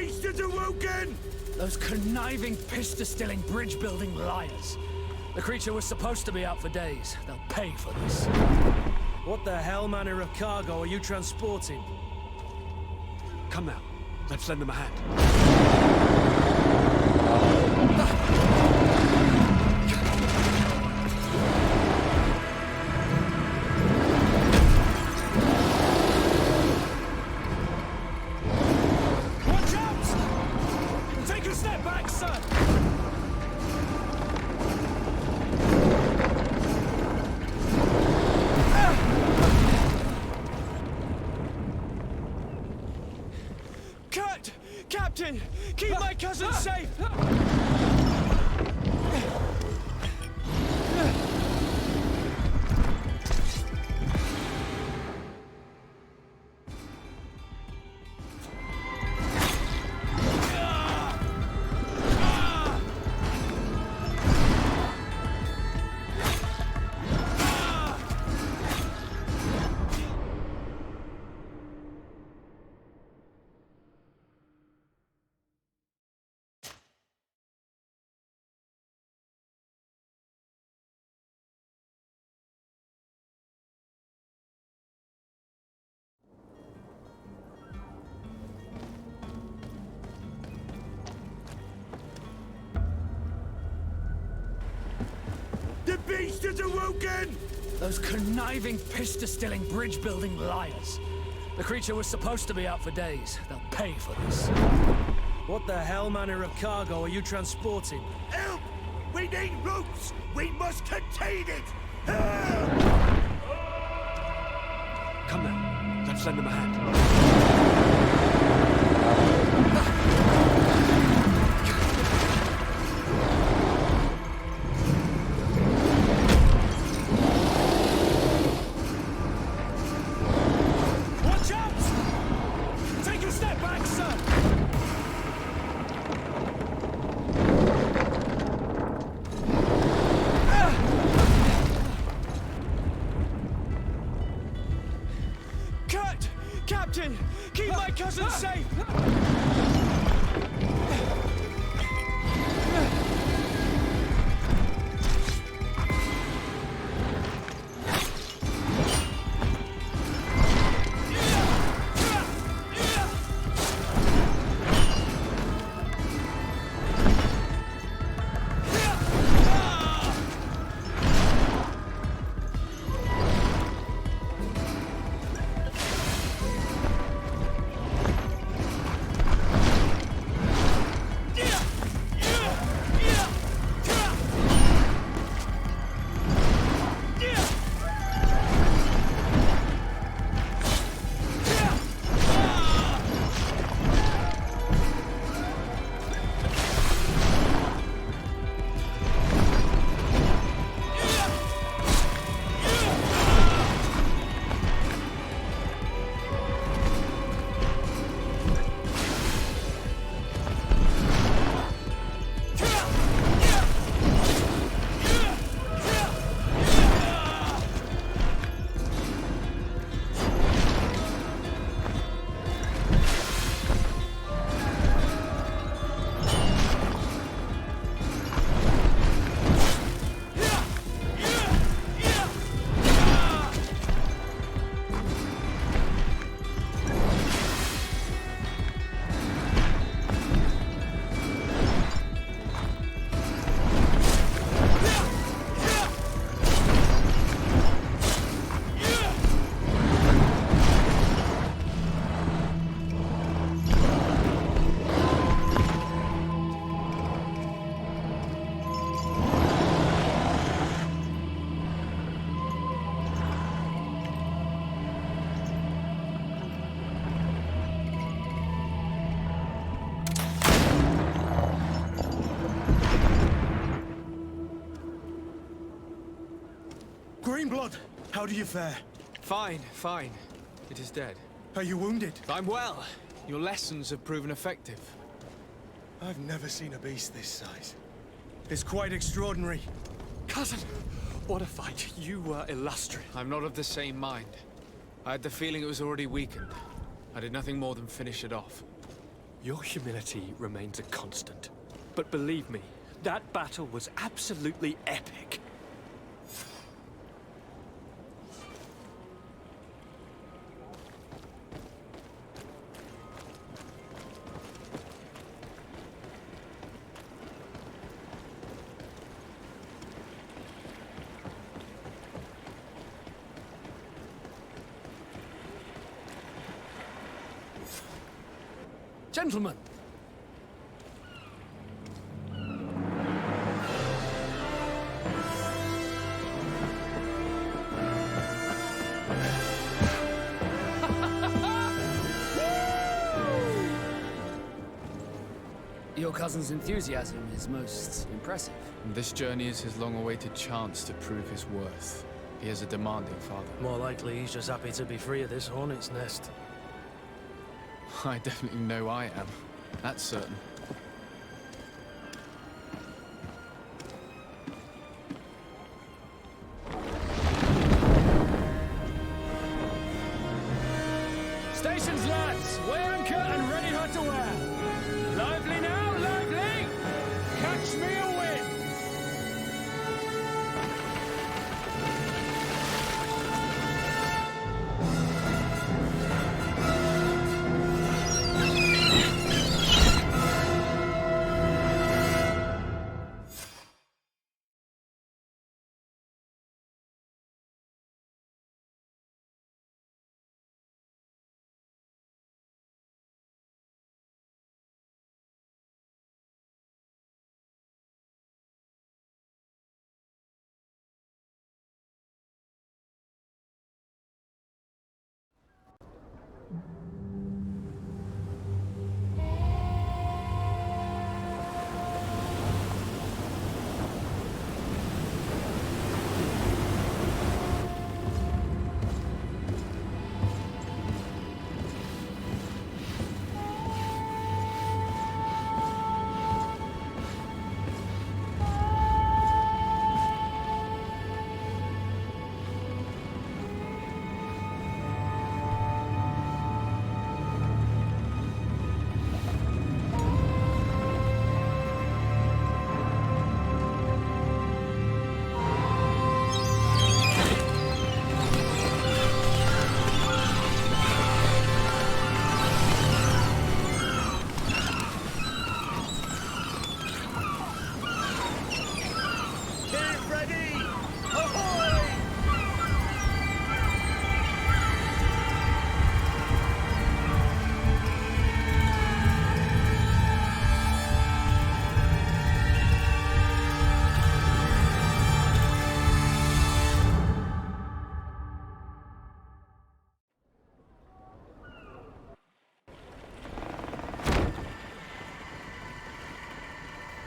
beast is awoken! Those conniving, pista-stilling, bridge-building liars. The creature was supposed to be out for days. They'll pay for this. What the hell manner of cargo are you transporting? Come now, let's lend them a hand. Watch out! Take a step back, son! Captain! Keep my cousin safe! The beast is awoken! Those conniving, pista-stilling, bridge-building liars. The creature was supposed to be out for days. They'll pay for this. What the hell manner of cargo are you transporting? Help! We need ropes! We must contain it! Come now, let's lend them a hand. Watch out! Take a step back, son! Cut! Captain! Keep my cousin safe! Greenblood, how do you fare? Fine, fine. It is dead. Are you wounded? I'm well. Your lessons have proven effective. I've never seen a beast this size. It's quite extraordinary. Cousin, what a fight. You were illustrious. I'm not of the same mind. I had the feeling it was already weakened. I did nothing more than finish it off. Your humility remains a constant. But believe me, that battle was absolutely epic. Gentlemen! Your cousin's enthusiasm is most impressive. This journey is his long-awaited chance to prove his worth. He is a demanding father. More likely he's just happy to be free of this hornet's nest. I definitely know I am. That's certain. Stations, lads! Weigh anchor and ready hard to wear! Lively now, lively! Catch me a wind!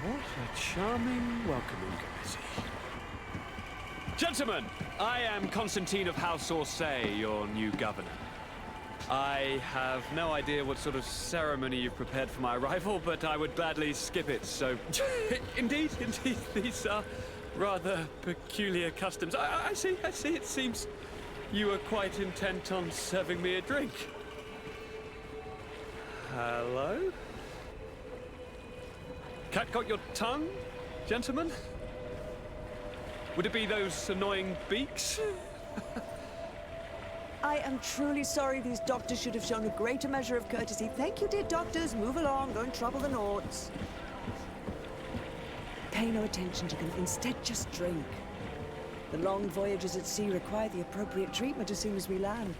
What a charming welcoming committee. Gentlemen, I am Constantine of House Orsay, your new governor. I have no idea what sort of ceremony you've prepared for my arrival, but I would gladly skip it, so... Indeed, these are rather peculiar customs. I see, it seems you are quite intent on serving me a drink. Hello? Cat got your tongue, gentlemen? Would it be those annoying beaks? I am truly sorry. These doctors should have shown a greater measure of courtesy. Thank you, dear doctors. Move along. Don't trouble the Nords. Pay no attention to them. Instead, just drink. The long voyages at sea require the appropriate treatment as soon as we land.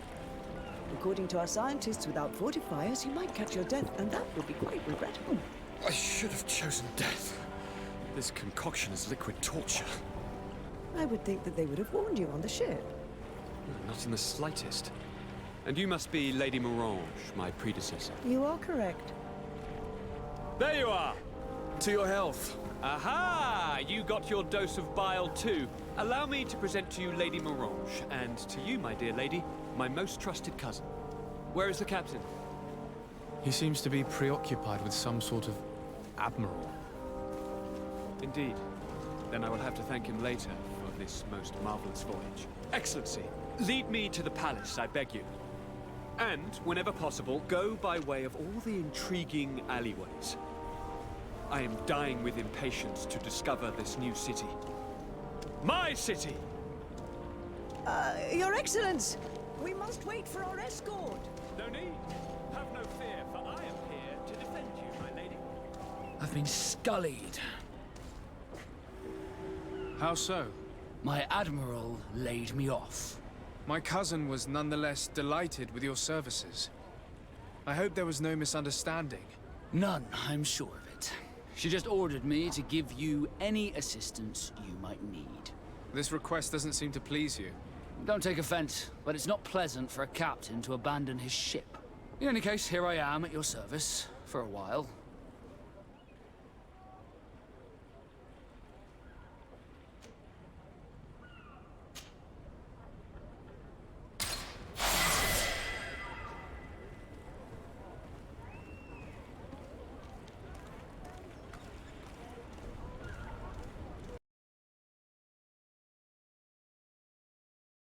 According to our scientists, without fortifiers, you might catch your death, and that would be quite regrettable. I should have chosen death. This concoction is liquid torture. I would think that they would have warned you on the ship. Not in the slightest. And you must be Lady Morange, my predecessor. You are correct. There you are! To your health. Aha! You got your dose of bile too. Allow me to present to you Lady Morange, and to you, my dear lady, my most trusted cousin. Where is the captain? He seems to be preoccupied with some sort of admiral. Indeed. Then I will have to thank him later for this most marvelous voyage. Excellency, lead me to the palace, I beg you. And, whenever possible, go by way of all the intriguing alleyways. I am dying with impatience to discover this new city. My city! Your Excellence! We must wait for our escort. No need. Have no fear, for I am here to defend you, my lady. I've been scullied. How so? My admiral laid me off. My cousin was nonetheless delighted with your services. I hope there was no misunderstanding. None, I'm sure of it. She just ordered me to give you any assistance you might need. This request doesn't seem to please you. Don't take offense, but it's not pleasant for a captain to abandon his ship. In any case, here I am at your service, for a while.